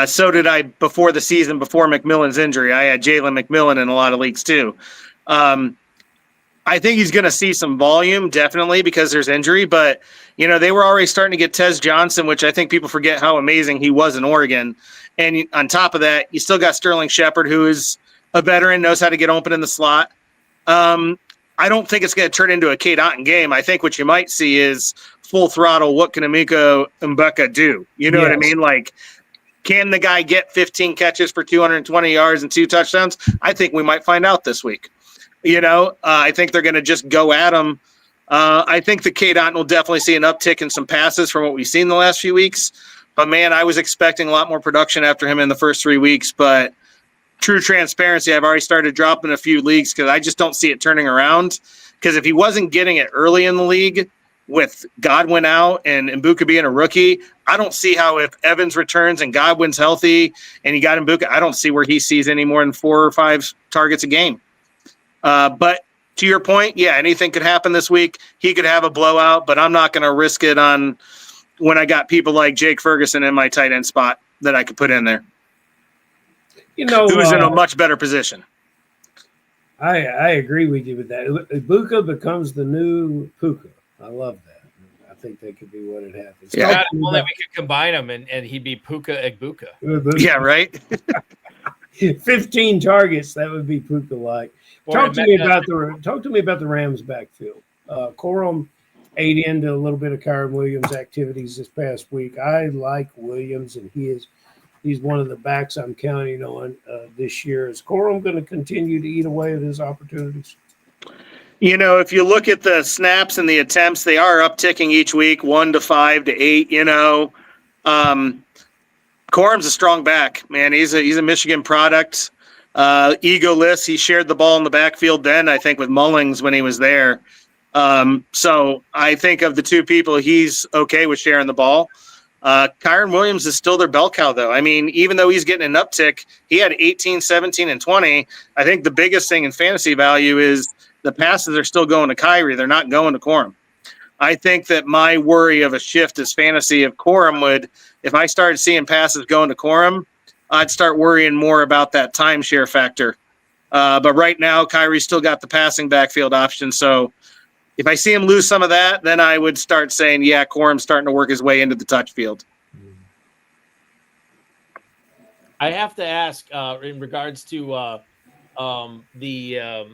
So did I before the season, before McMillan's injury. I had Jalen McMillan in a lot of leagues too. I think he's going to see some volume, definitely, because there's injury. But, they were already starting to get Tez Johnson, which I think people forget how amazing he was in Oregon. And on top of that, you still got Sterling Shepard, who is a veteran, knows how to get open in the slot. I don't think it's going to turn into a Cade Otton game. I think what you might see is full throttle. What can Emeka Mbeka do? You know what I mean? Like, can the guy get 15 catches for 220 yards and 2 touchdowns? I think we might find out this week. I think they're going to just go at him. I think the Cade Otton will definitely see an uptick in some passes from what we've seen the last few weeks. But, man, I was expecting a lot more production after him in the first 3 weeks. But true transparency, I've already started dropping a few leagues because I just don't see it turning around. Because if he wasn't getting it early in the league with Godwin out and Mbuka being a rookie, I don't see how if Evans returns and Godwin's healthy and you got Mbuka, I don't see where he sees any more than 4 or 5 targets a game. But to your point, anything could happen this week. He could have a blowout, but I'm not going to risk it on when I got people like Jake Ferguson in my tight end spot that I could put in there. Who's in a much better position. I agree with you with that. Ibuka becomes the new Puka. I love that. I think that could be what it happens. Yeah, only we could combine them and he'd be Puka Egbuka. Yeah, right. 15 targets, that would be Puka-like. Talk to me about the Rams backfield. Corum ate into a little bit of Kyren Williams' activities this past week. I like Williams, and he's one of the backs I'm counting on this year. Is Corum going to continue to eat away at his opportunities? If you look at the snaps and the attempts, they are upticking each week, 1 to 5 to 8. Corum's a strong back, man. He's a Michigan product. Egoless. He shared the ball in the backfield then, I think, with Mullings when he was there. So I think of the two people, he's okay with sharing the ball. Kyren Williams is still their bell cow, though. I mean, even though he's getting an uptick, he had 18, 17, and 20. I think the biggest thing in fantasy value is the passes are still going to Kyrie. They're not going to Corum. I think that my worry of a shift is fantasy of Corum would, if I started seeing passes going to Corum, I'd start worrying more about that timeshare factor. But right now, Kyrie's still got the passing backfield option. So if I see him lose some of that, then I would start saying, Corum's starting to work his way into the touch field. I have to ask in regards to the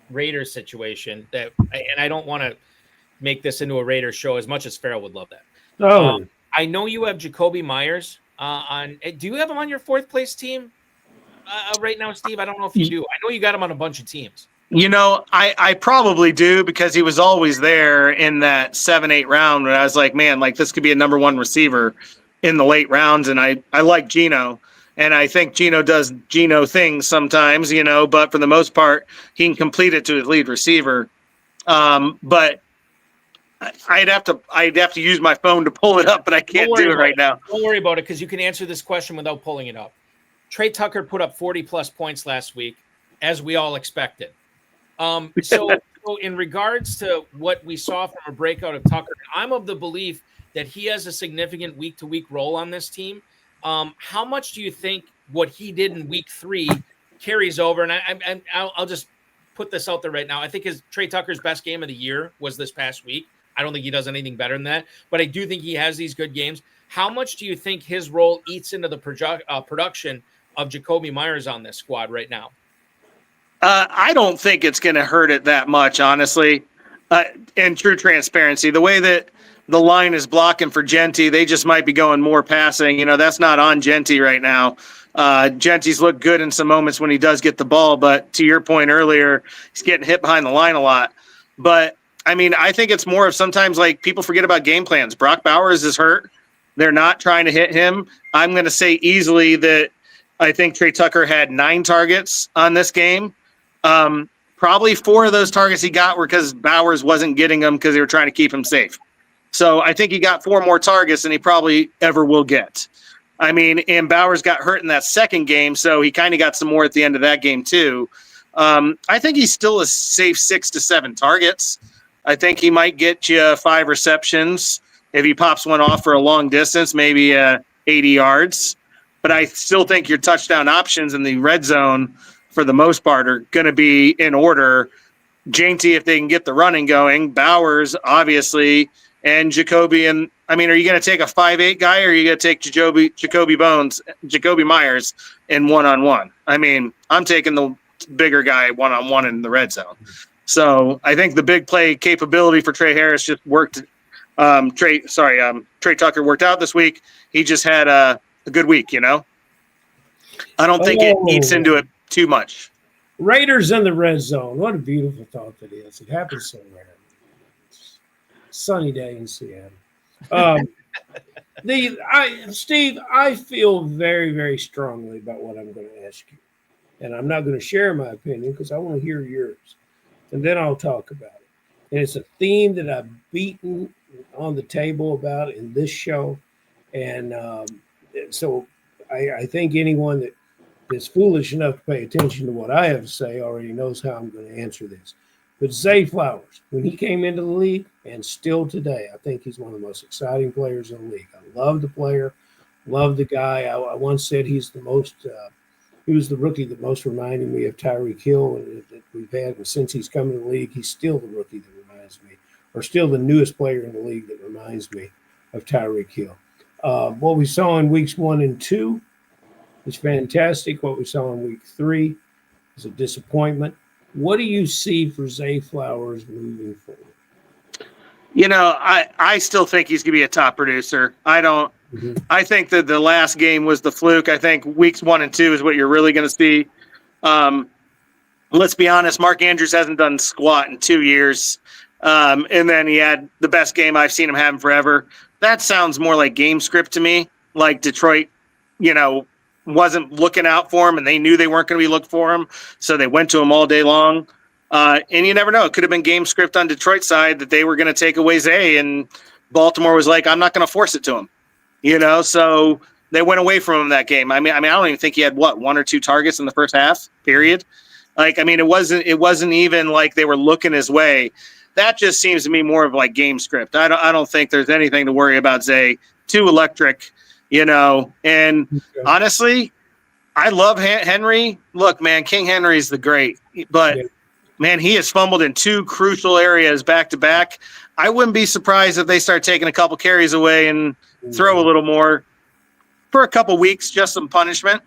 Raiders situation and I don't want to make this into a Raiders show as much as Ferrell would love that. I know you have Jacoby Myers on. Do you have him on your 4th place team right now, Steve? I don't know if you do. I know you got him on a bunch of teams. I probably do because he was always there in that 7-8 round when I was like, man, like this could be a number 1 receiver in the late rounds. And I like Geno. And I think Geno does Geno things sometimes, but for the most part, he can complete it to his lead receiver. But I'd have to use my phone to pull it up, but I can't do it right now. Don't worry about it because you can answer this question without pulling it up. Trey Tucker put up 40-plus points last week, as we all expected. So in regards to what we saw from a breakout of Tucker, I'm of the belief that he has a significant week-to-week role on this team. How much do you think what he did in week 3 carries over? And I'll just put this out there right now. I think Trey Tucker's best game of the year was this past week. I don't think he does anything better than that, but I do think he has these good games. How much do you think his role eats into the production of Jacoby Myers on this squad right now? I don't think it's going to hurt it that much, honestly. In true transparency, the way that the line is blocking for Genty, they just might be going more passing. That's not on Genty right now. Genty's looked good in some moments when he does get the ball, but to your point earlier, he's getting hit behind the line a lot. But I mean, I think it's more of sometimes like people forget about game plans. Brock Bowers is hurt. They're not trying to hit him. I'm going to say easily that I think Trey Tucker had 9 targets on this game. Probably 4 of those targets he got were because Bowers wasn't getting them because they were trying to keep him safe. So I think he got 4 more targets than he probably ever will get. I mean, and Bowers got hurt in that second game, so he kind of got some more at the end of that game too. I think he's still a safe 6 to 7 targets. I think he might get you 5 receptions. If he pops one off for a long distance, maybe 80 yards. But I still think your touchdown options in the red zone, for the most part, are going to be in order. Jainty, if they can get the running going, Bowers, obviously, and Jacoby. And I mean, are you going to take a 5'8" guy, or are you going to take Jacoby Myers in one-on-one? I mean, I'm taking the bigger guy one-on-one in the red zone. So I think the big play capability for Trey Harris just worked. Trey Tucker worked out this week. He just had a good week, I don't think it eats into it too much. Raiders in the red zone. What a beautiful thought that is. It happens so rarely. Sunny day in Seattle. Steve, I feel very, very strongly about what I'm going to ask you. And I'm not going to share my opinion because I want to hear yours. And then I'll talk about it. And it's a theme that I've beaten on the table about in this show. And so I think anyone that is foolish enough to pay attention to what I have to say already knows how I'm going to answer this. But Zay Flowers, when he came into the league and still today, I think he's one of the most exciting players in the league. I love the player, love the guy. I once said he's the most he was the rookie that most reminded me of Tyreek Hill that we've had. And since he's come to the league, he's still the rookie that reminds me, or still the newest player in the league that reminds me of Tyreek Hill. What we saw in weeks 1 and 2 was fantastic. What we saw in week 3 was a disappointment. What do you see for Zay Flowers moving forward? I still think he's going to be a top producer. I don't. Mm-hmm. I think that the last game was the fluke. I think weeks 1 and 2 is what you're really going to see. Let's be honest. Mark Andrews hasn't done squat in 2 years. And then he had the best game I've seen him have in forever. That sounds more like game script to me. Like Detroit, wasn't looking out for him, and they knew they weren't going to be looking for him, so they went to him all day long. And you never know. It could have been game script on Detroit's side that they were going to take away Zay, and Baltimore was like, I'm not going to force it to him. So they went away from him that game. I mean, I don't even think he had 1 or 2 targets in the first half, period. It wasn't even like they were looking his way. That just seems to me more of like game script. I don't think there's anything to worry about Zay. Too electric, and honestly, I love Henry. Look, man, King Henry's the great, but man, he has fumbled in 2 crucial areas back to back. I wouldn't be surprised if they start taking a couple carries away and throw a little more for a couple weeks, just some punishment,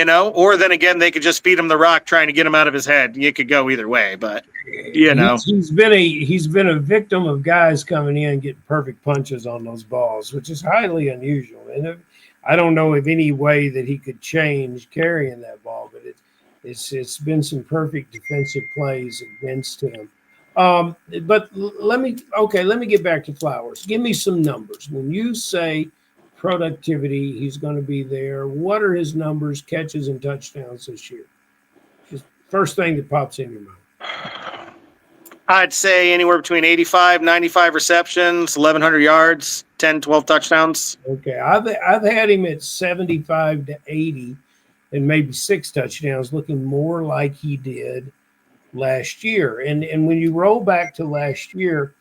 or then again, they could just feed him the rock trying to get him out of his head. You could go either way, but he's been a victim of guys coming in and getting perfect punches on those balls, which is highly unusual. And I don't know of any way that he could change carrying that ball, but it's been some perfect defensive plays against him. But let me get back to Flowers. Give me some numbers. When you say productivity, he's going to be there. What are his numbers, catches and touchdowns this year? Just first thing that pops in your mind. I'd say anywhere between 85, 95 receptions, 1,100 yards, 10, 12 touchdowns. Okay. I've had him at 75 to 80 and maybe 6 touchdowns, looking more like he did last year. And when you roll back to last year,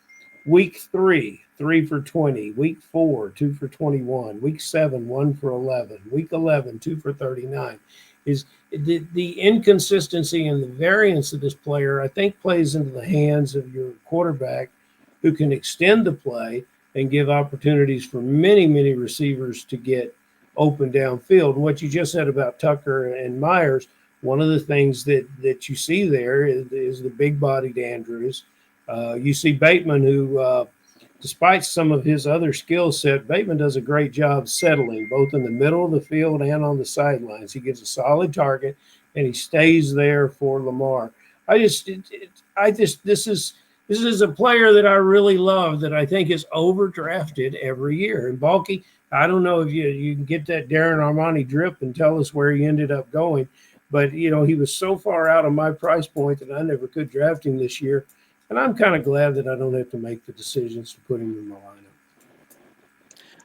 week 3, 3 for 20, week 4, 2 for 21, week 7, 1 for 11, week 11, 2 for 39. Is the inconsistency and the variance of this player, I think, plays into the hands of your quarterback who can extend the play and give opportunities for many, many receivers to get open downfield. And what you just said about Tucker and Myers, one of the things that you see there is the big-bodied Andrews. You see Bateman, who, despite some of his other skill set, Bateman does a great job settling both in the middle of the field and on the sidelines. He gets a solid target, and he stays there for Lamar. This is a player that I really love that I think is overdrafted every year. And Balky, I don't know if you can get that Darren Armani drip and tell us where he ended up going, but he was so far out of my price point that I never could draft him this year. And I'm kind of glad that I don't have to make the decisions to put him in my lineup.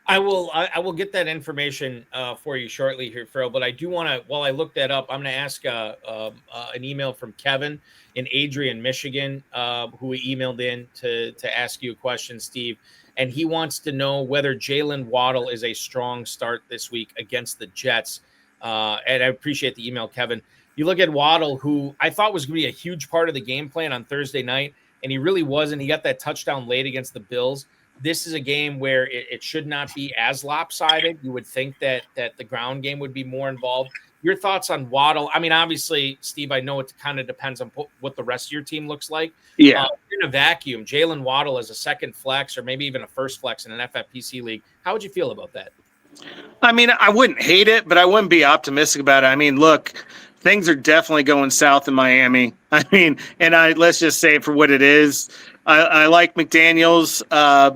I will get that information for you shortly here, Ferrell. But I do want to, while I look that up, I'm going to ask an email from Kevin in Adrian, Michigan, who emailed in to ask you a question, Steve. And he wants to know whether Jalen Waddle is a strong start this week against the Jets. And I appreciate the email, Kevin. You look at Waddle, who I thought was going to be a huge part of the game plan on Thursday night, and he really wasn't. He got that touchdown late against the Bills. This is a game where it should not be as lopsided. You would think that the ground game would be more involved. Your thoughts on Waddle? I mean, obviously, Steve, I know it kind of depends on what the rest of your team looks like. Yeah. In a vacuum, Jalen Waddle as a second flex or maybe even a first flex in an FFPC league, how would you feel about that? I mean, I wouldn't hate it, but I wouldn't be optimistic about it. I mean, look, things are definitely going south in Miami. I mean, and let's just say it for what it is. I like McDaniels,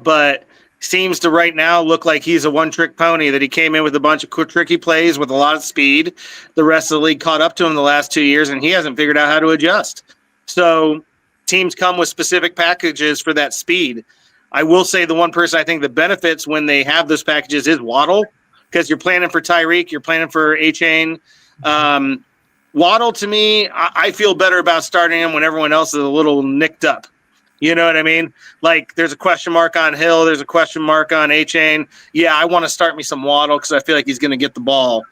but seems to right now look like he's a one-trick pony, that he came in with a bunch of quick, tricky plays with a lot of speed. The rest of the league caught up to him the last 2 years, and he hasn't figured out how to adjust. So teams come with specific packages for that speed. I will say the one person I think that benefits when they have those packages is Waddle, because you're planning for Tyreek, you're planning for A-Chain. Waddle, to me, I feel better about starting him when everyone else is a little nicked up. You know what I mean? Like, there's a question mark on Hill. There's a question mark on A-Chain. Yeah, I want to start me some Waddle because I feel like he's going to get the ball.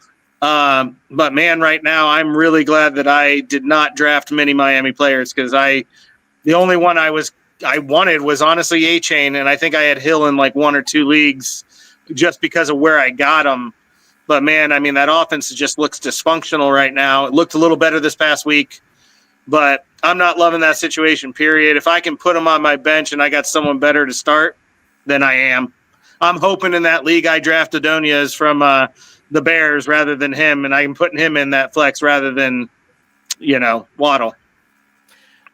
But, man, right now I'm really glad that I did not draft many Miami players, because the only one I wanted was honestly A-Chain, and I think I had Hill in like 1 or 2 leagues just because of where I got him. But, man, I mean, that offense just looks dysfunctional right now. It looked a little better this past week, but I'm not loving that situation, period. If I can put him on my bench and I got someone better to start, then I am. I'm hoping in that league I draft Adonias from the Bears rather than him, and I'm putting him in that flex rather than, Waddle.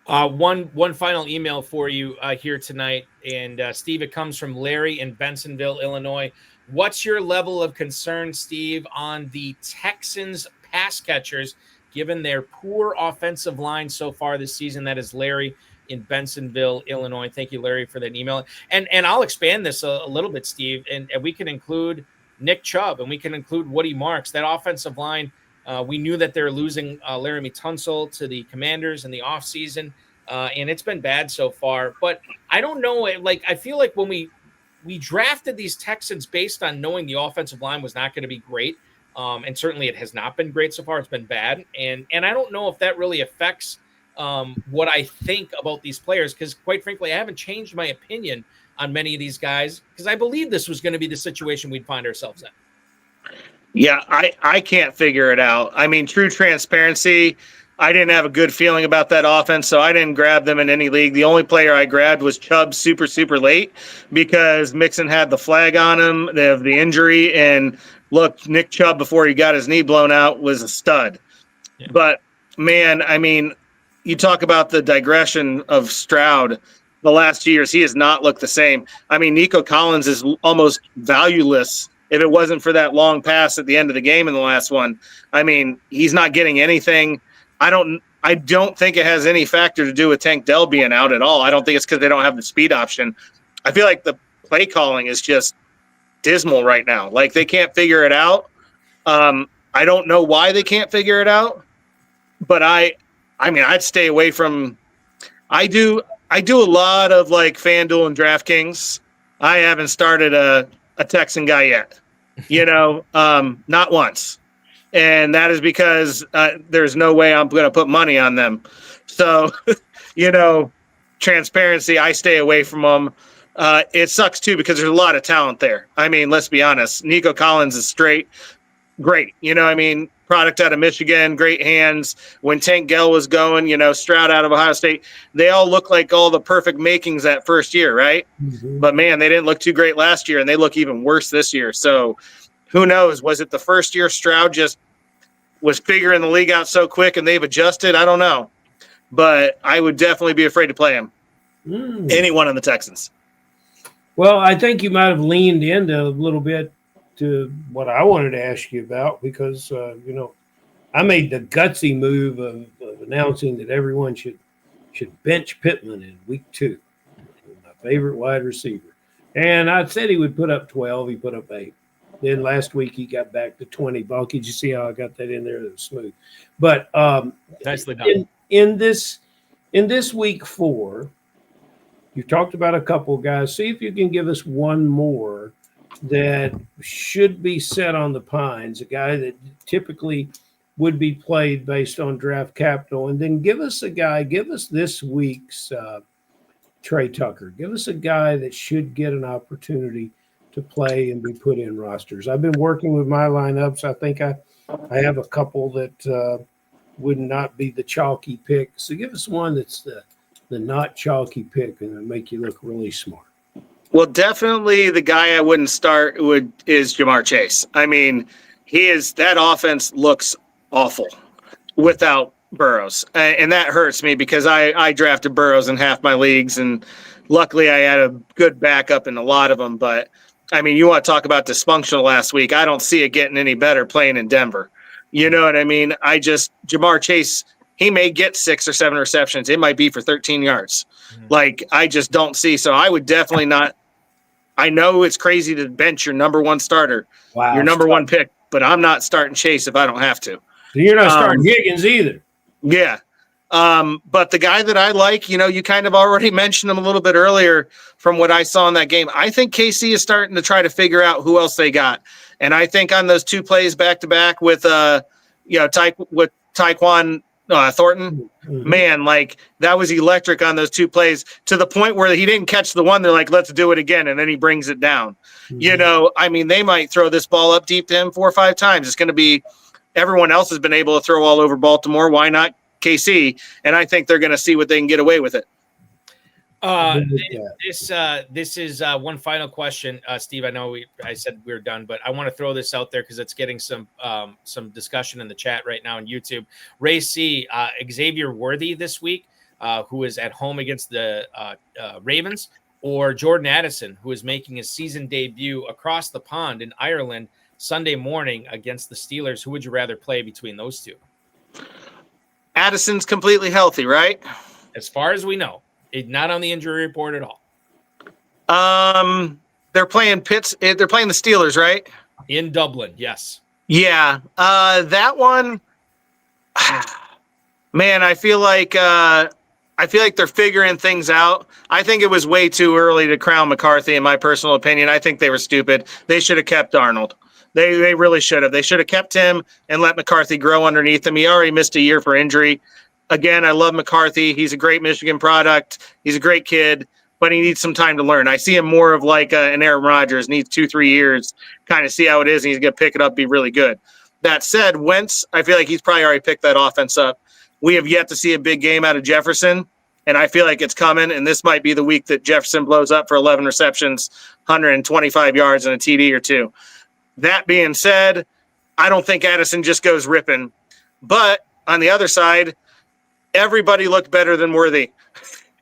One final email for you here tonight, and Steve, it comes from Larry in Bensonville, Illinois. What's your level of concern, Steve, on the Texans pass catchers, given their poor offensive line so far this season? That is Larry in Bensonville, Illinois. Thank you, Larry, for that email. And I'll expand this a little bit, Steve, and we can include Nick Chubb, and we can include Woody Marks. That offensive line, we knew that they're losing Laramie Tunsil to the Commanders in the offseason, and it's been bad so far. But I don't know. I feel like when we drafted these Texans based on knowing the offensive line was not going to be great, and certainly it has not been great so far. It's been bad, and I don't know if that really affects what I think about these players, because quite frankly, I haven't changed my opinion on many of these guys because I believe this was going to be the situation we'd find ourselves in. Yeah, I can't figure it out. I mean, true transparency, I didn't have a good feeling about that offense, so I didn't grab them in any league. The only player I grabbed was Chubb super, super late because Mixon had the flag on him, the injury, and look, Nick Chubb, before he got his knee blown out, was a stud. Yeah. But, man, I mean, you talk about the digression of Stroud the last 2 years. He has not looked the same. I mean, Nico Collins is almost valueless if it wasn't for that long pass at the end of the game in the last one. I mean, he's not getting anything. I don't think it has any factor to do with Tank Dell being out at all. I don't think it's because they don't have the speed option. I feel like the play calling is just dismal right now. Like, they can't figure it out. I don't know why they can't figure it out, but I mean, I'd stay away from. I do a lot of like FanDuel and DraftKings. I haven't started a Texan guy yet, not once. And that is because there's no way I'm going to put money on them. So, transparency, I stay away from them. It sucks, too, because there's a lot of talent there. I mean, let's be honest. Nico Collins is great. Product out of Michigan, great hands. When Tank Dell was going, Stroud out of Ohio State, they all look like all the perfect makings that first year, right? Mm-hmm. But, man, they didn't look too great last year, and they look even worse this year. So, who knows? Was it the first year Stroud just was figuring the league out so quick and they've adjusted? I don't know. But I would definitely be afraid to play him. Anyone on the Texans. Well, I think you might have leaned into a little bit to what I wanted to ask you about because, I made the gutsy move of announcing that everyone should bench Pittman in week 2. My favorite wide receiver. And I said he would put up 12. He put up 8. Then last week he got back to 20. Bulk, did you see how I got that in there? That was smooth. But nicely done. In this week 4, you talked about a couple of guys. See if you can give us one more that should be set on the pines. A guy that typically would be played based on draft capital. And then give us this week's Trey Tucker. Give us a guy that should get an opportunity to play and be put in rosters. I've been working with my lineups. I think I have a couple that would not be the chalky pick. So give us one that's the not chalky pick and make you look really smart. Well, definitely the guy I wouldn't start is Jamar Chase. I mean, that offense looks awful without Burrows. And that hurts me because I drafted Burrows in half my leagues, and luckily I had a good backup in a lot of them. But, I mean, you want to talk about dysfunctional last week. I don't see it getting any better playing in Denver. You know what I mean? Jamar Chase, he may get 6 or 7 receptions. It might be for 13 yards. Like, I just don't see. So I would definitely not. I know it's crazy to bench your number one starter, your number one pick, but I'm not starting Chase if I don't have to. You're not starting Higgins either. Yeah. But the guy that I like, you kind of already mentioned him a little bit earlier from what I saw in that game. I think KC is starting to try to figure out who else they got. And I think on those 2 plays back-to-back with Tyquan Thornton, man, like that was electric on those 2 plays to the point where he didn't catch the one. They're like, let's do it again. And then he brings it down. I mean, they might throw this ball up deep to him 4 or 5 times. It's going to be everyone else has been able to throw all over Baltimore. Why not KC? And I think they're going to see what they can get away with it. This is one final question, Steve. I know I said we were done, but I want to throw this out there because it's getting some discussion in the chat right now on YouTube. Ray C, Xavier Worthy this week, who is at home against the Ravens, or Jordan Addison, who is making his season debut across the pond in Ireland Sunday morning against the Steelers. Who would you rather play between those two? Addison's completely healthy, right? As far as we know. Not on the injury report at all. They're playing They're playing the Steelers, right? In Dublin, yes. Yeah. That one, man, I feel like they're figuring things out. I think it was way too early to crown McCarthy, in my personal opinion. I think they were stupid. They should have kept Arnold. They really should have. They should have kept him and let McCarthy grow underneath him. He already missed a year for injury. Again, I love McCarthy. He's a great Michigan product. He's a great kid, but he needs some time to learn. I see him more of like an Aaron Rodgers, needs 2-3 years, kind of see how it is, and he's going to pick it up, be really good. That said, Wentz, I feel like he's probably already picked that offense up. We have yet to see a big game out of Jefferson, and I feel like it's coming, and this might be the week that Jefferson blows up for 11 receptions, 125 yards, and a TD or 2. That being said, I don't think Addison just goes ripping. But on the other side, everybody looked better than Worthy,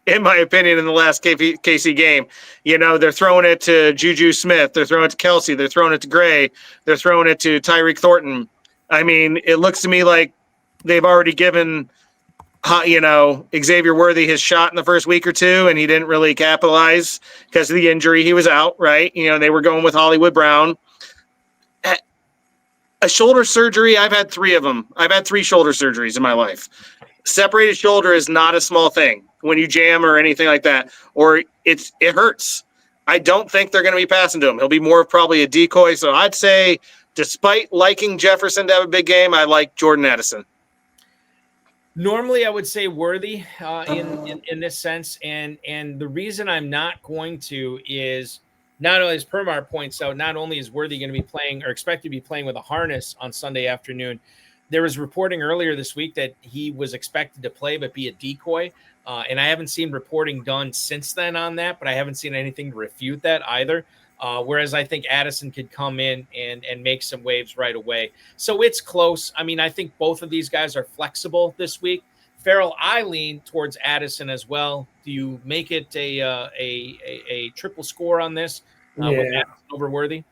in my opinion, in the last KC game. They're throwing it to Juju Smith. They're throwing it to Kelsey. They're throwing it to Gray. They're throwing it to Tyreek Thornton. I mean, it looks to me like they've already given, Xavier Worthy his shot in the first week or 2, and he didn't really capitalize because of the injury. He was out, right? They were going with Hollywood Brown. A shoulder surgery, I've had 3 of them. I've had 3 shoulder surgeries in my life. Separated shoulder is not a small thing when you jam or anything like that, or it hurts. I don't think they're going to be passing to him. He'll be more of probably a decoy. So I'd say, despite liking Jefferson to have a big game, I like Jordan Addison. Normally, I would say Worthy in this sense, and the reason I'm not going to is not only, as Permar points out, not only is Worthy going to be playing or expected to be playing with a harness on Sunday afternoon. There was reporting earlier this week that he was expected to play but be a decoy, and I haven't seen reporting done since then on that, but I haven't seen anything to refute that either, whereas I think Addison could come in and make some waves right away. So it's close. I mean, I think both of these guys are flexible this week. Ferrell, I lean towards Addison as well. Do you make it a triple score on this with Addison over Worthy?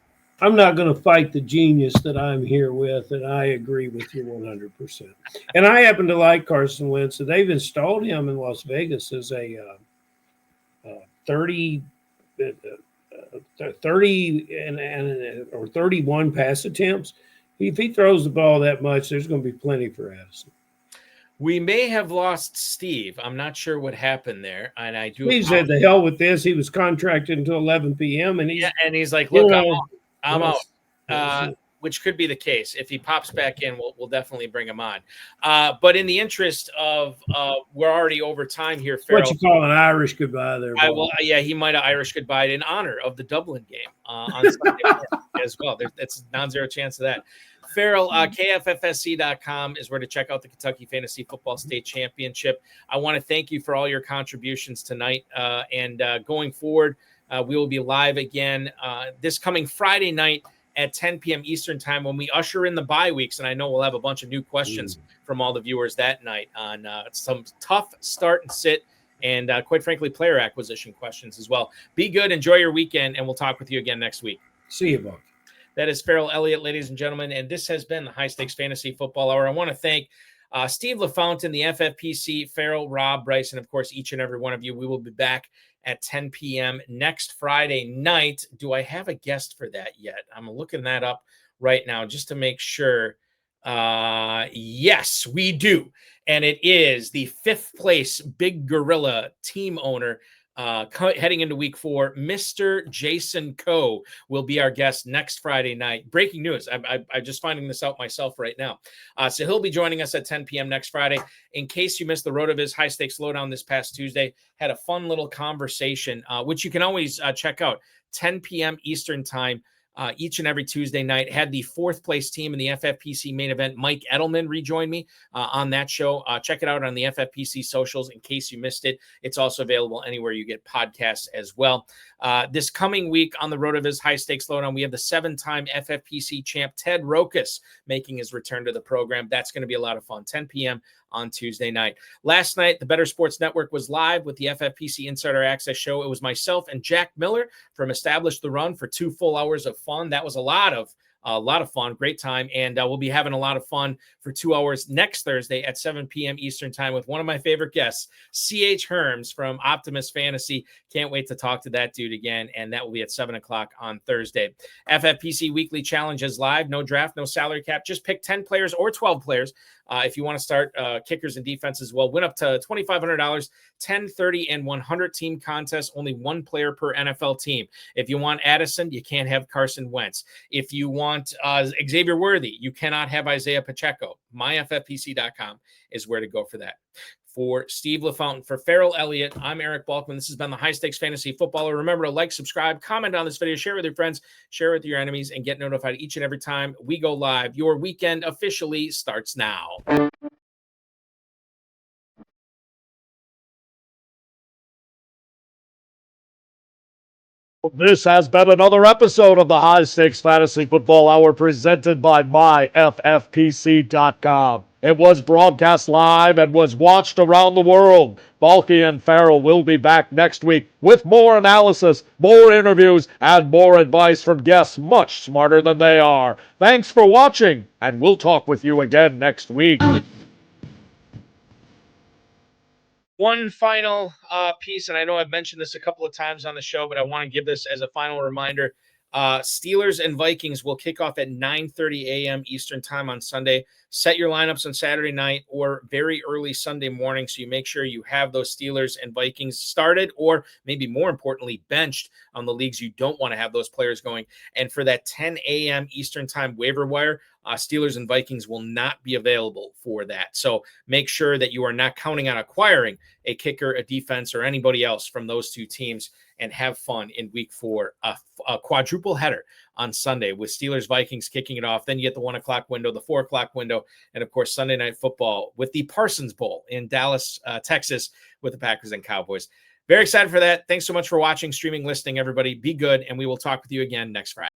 I'm not going to fight the genius that I'm here with, and I agree with you 100%. And I happen to like Carson Wentz, so they've installed him in Las Vegas as a 30 or 31 pass attempts. If he throws the ball that much, there's going to be plenty for Addison. We may have lost Steve. I'm not sure what happened there, and I do. Steve said, "The hell with this." He was contracted until 11 p.m. and he's like, "Look, I'm out." which could be the case. If he pops back in, we'll definitely bring him on. But in the interest of we're already over time here, Ferrell. What you call an Irish goodbye there? Yeah, he might have Irish goodbye in honor of the Dublin game on Sunday as well. That's non-zero chance of that. Ferrell, KFFSC.com is where to check out the Kentucky Fantasy Football State Championship. I want to thank you for all your contributions tonight. And going forward, we will be live again this coming Friday night at 10 p.m. Eastern time when we usher in the bye weeks. And I know we'll have a bunch of new questions from all the viewers that night on some tough start and sit and quite frankly, player acquisition questions as well. Be good. Enjoy your weekend. And we'll talk with you again next week. See you, Buck. That is Ferrell Elliott, ladies and gentlemen, and this has been the High Stakes Fantasy Football Hour. I want to thank Steve LaFountain, the FFPC, Ferrell, Rob, Bryce, and, of course, each and every one of you. We will be back at 10 p.m. next Friday night. Do I have a guest for that yet? I'm looking that up right now just to make sure. Yes, we do, and it is the 5th place Big Gorilla team owner, heading into week 4, Mr. Jason Coe will be our guest next Friday night. Breaking news. I'm just finding this out myself right now. So he'll be joining us at 10 p.m. next Friday. In case you missed the RotoViz High Stakes Lowdown this past Tuesday, had a fun little conversation, which you can always check out, 10 p.m. Eastern time. Each and every Tuesday night. Had the 4th place team in the FFPC main event, Mike Edelman, rejoin me on that show. Check it out on the FFPC socials in case you missed it. It's also available anywhere you get podcasts as well. This coming week on the RotoViz High Stakes Lowdown, we have the 7-time FFPC champ Ted Rokas making his return to the program. That's going to be a lot of fun. 10 p.m. on Tuesday night. Last night, the Better Sports Network was live with the FFPC Insider Access show. It was myself and Jack Miller from Establish the Run for 2 full hours of fun. That was a lot of fun, great time, and we'll be having a lot of fun for 2 hours next Thursday at 7 p.m. Eastern time with one of my favorite guests, C.H. Herms from Optimus Fantasy. Can't wait to talk to that dude again, and that will be at 7 o'clock on Thursday. FFPC Weekly Challenge is live. No draft, no salary cap. Just pick 10 players or 12 players. If you want to start kickers and defense as well, win up to $2,500, 10, 30, and 100 team contests, only 1 player per NFL team. If you want Addison, you can't have Carson Wentz. If you want Xavier Worthy, you cannot have Isaiah Pacheco. MyFFPC.com is where to go for that. For Steve LaFountain, for Ferrell Elliott, I'm Eric Balkman. This has been the High Stakes Fantasy Footballer. Remember to like, subscribe, comment on this video, share with your friends, share with your enemies, and get notified each and every time we go live. Your weekend officially starts now. This has been another episode of the High Stakes Fantasy Football Hour presented by MyFFPC.com. It was broadcast live and was watched around the world. Balky and Ferrell will be back next week with more analysis, more interviews, and more advice from guests much smarter than they are. Thanks for watching, and we'll talk with you again next week. One final piece, and I know I've mentioned this a couple of times on the show, but I want to give this as a final reminder. Steelers and Vikings will kick off at 9:30 a.m. Eastern time on Sunday. Set your lineups on Saturday night or very early Sunday morning so you make sure you have those Steelers and Vikings started or maybe more importantly benched on the leagues you don't want to have those players going. And for that 10 a.m. Eastern time waiver wire, Steelers and Vikings will not be available for that. So make sure that you are not counting on acquiring a kicker, a defense, or anybody else from those two teams and have fun in week 4, a quadruple header on Sunday with Steelers Vikings kicking it off. Then you get the 1 o'clock window, the 4 o'clock window, and of course Sunday Night Football with the Parsons Bowl in Dallas, Texas with the Packers and Cowboys. Very excited for that. Thanks so much for watching, streaming, listening, everybody. Be good, and we will talk with you again next Friday.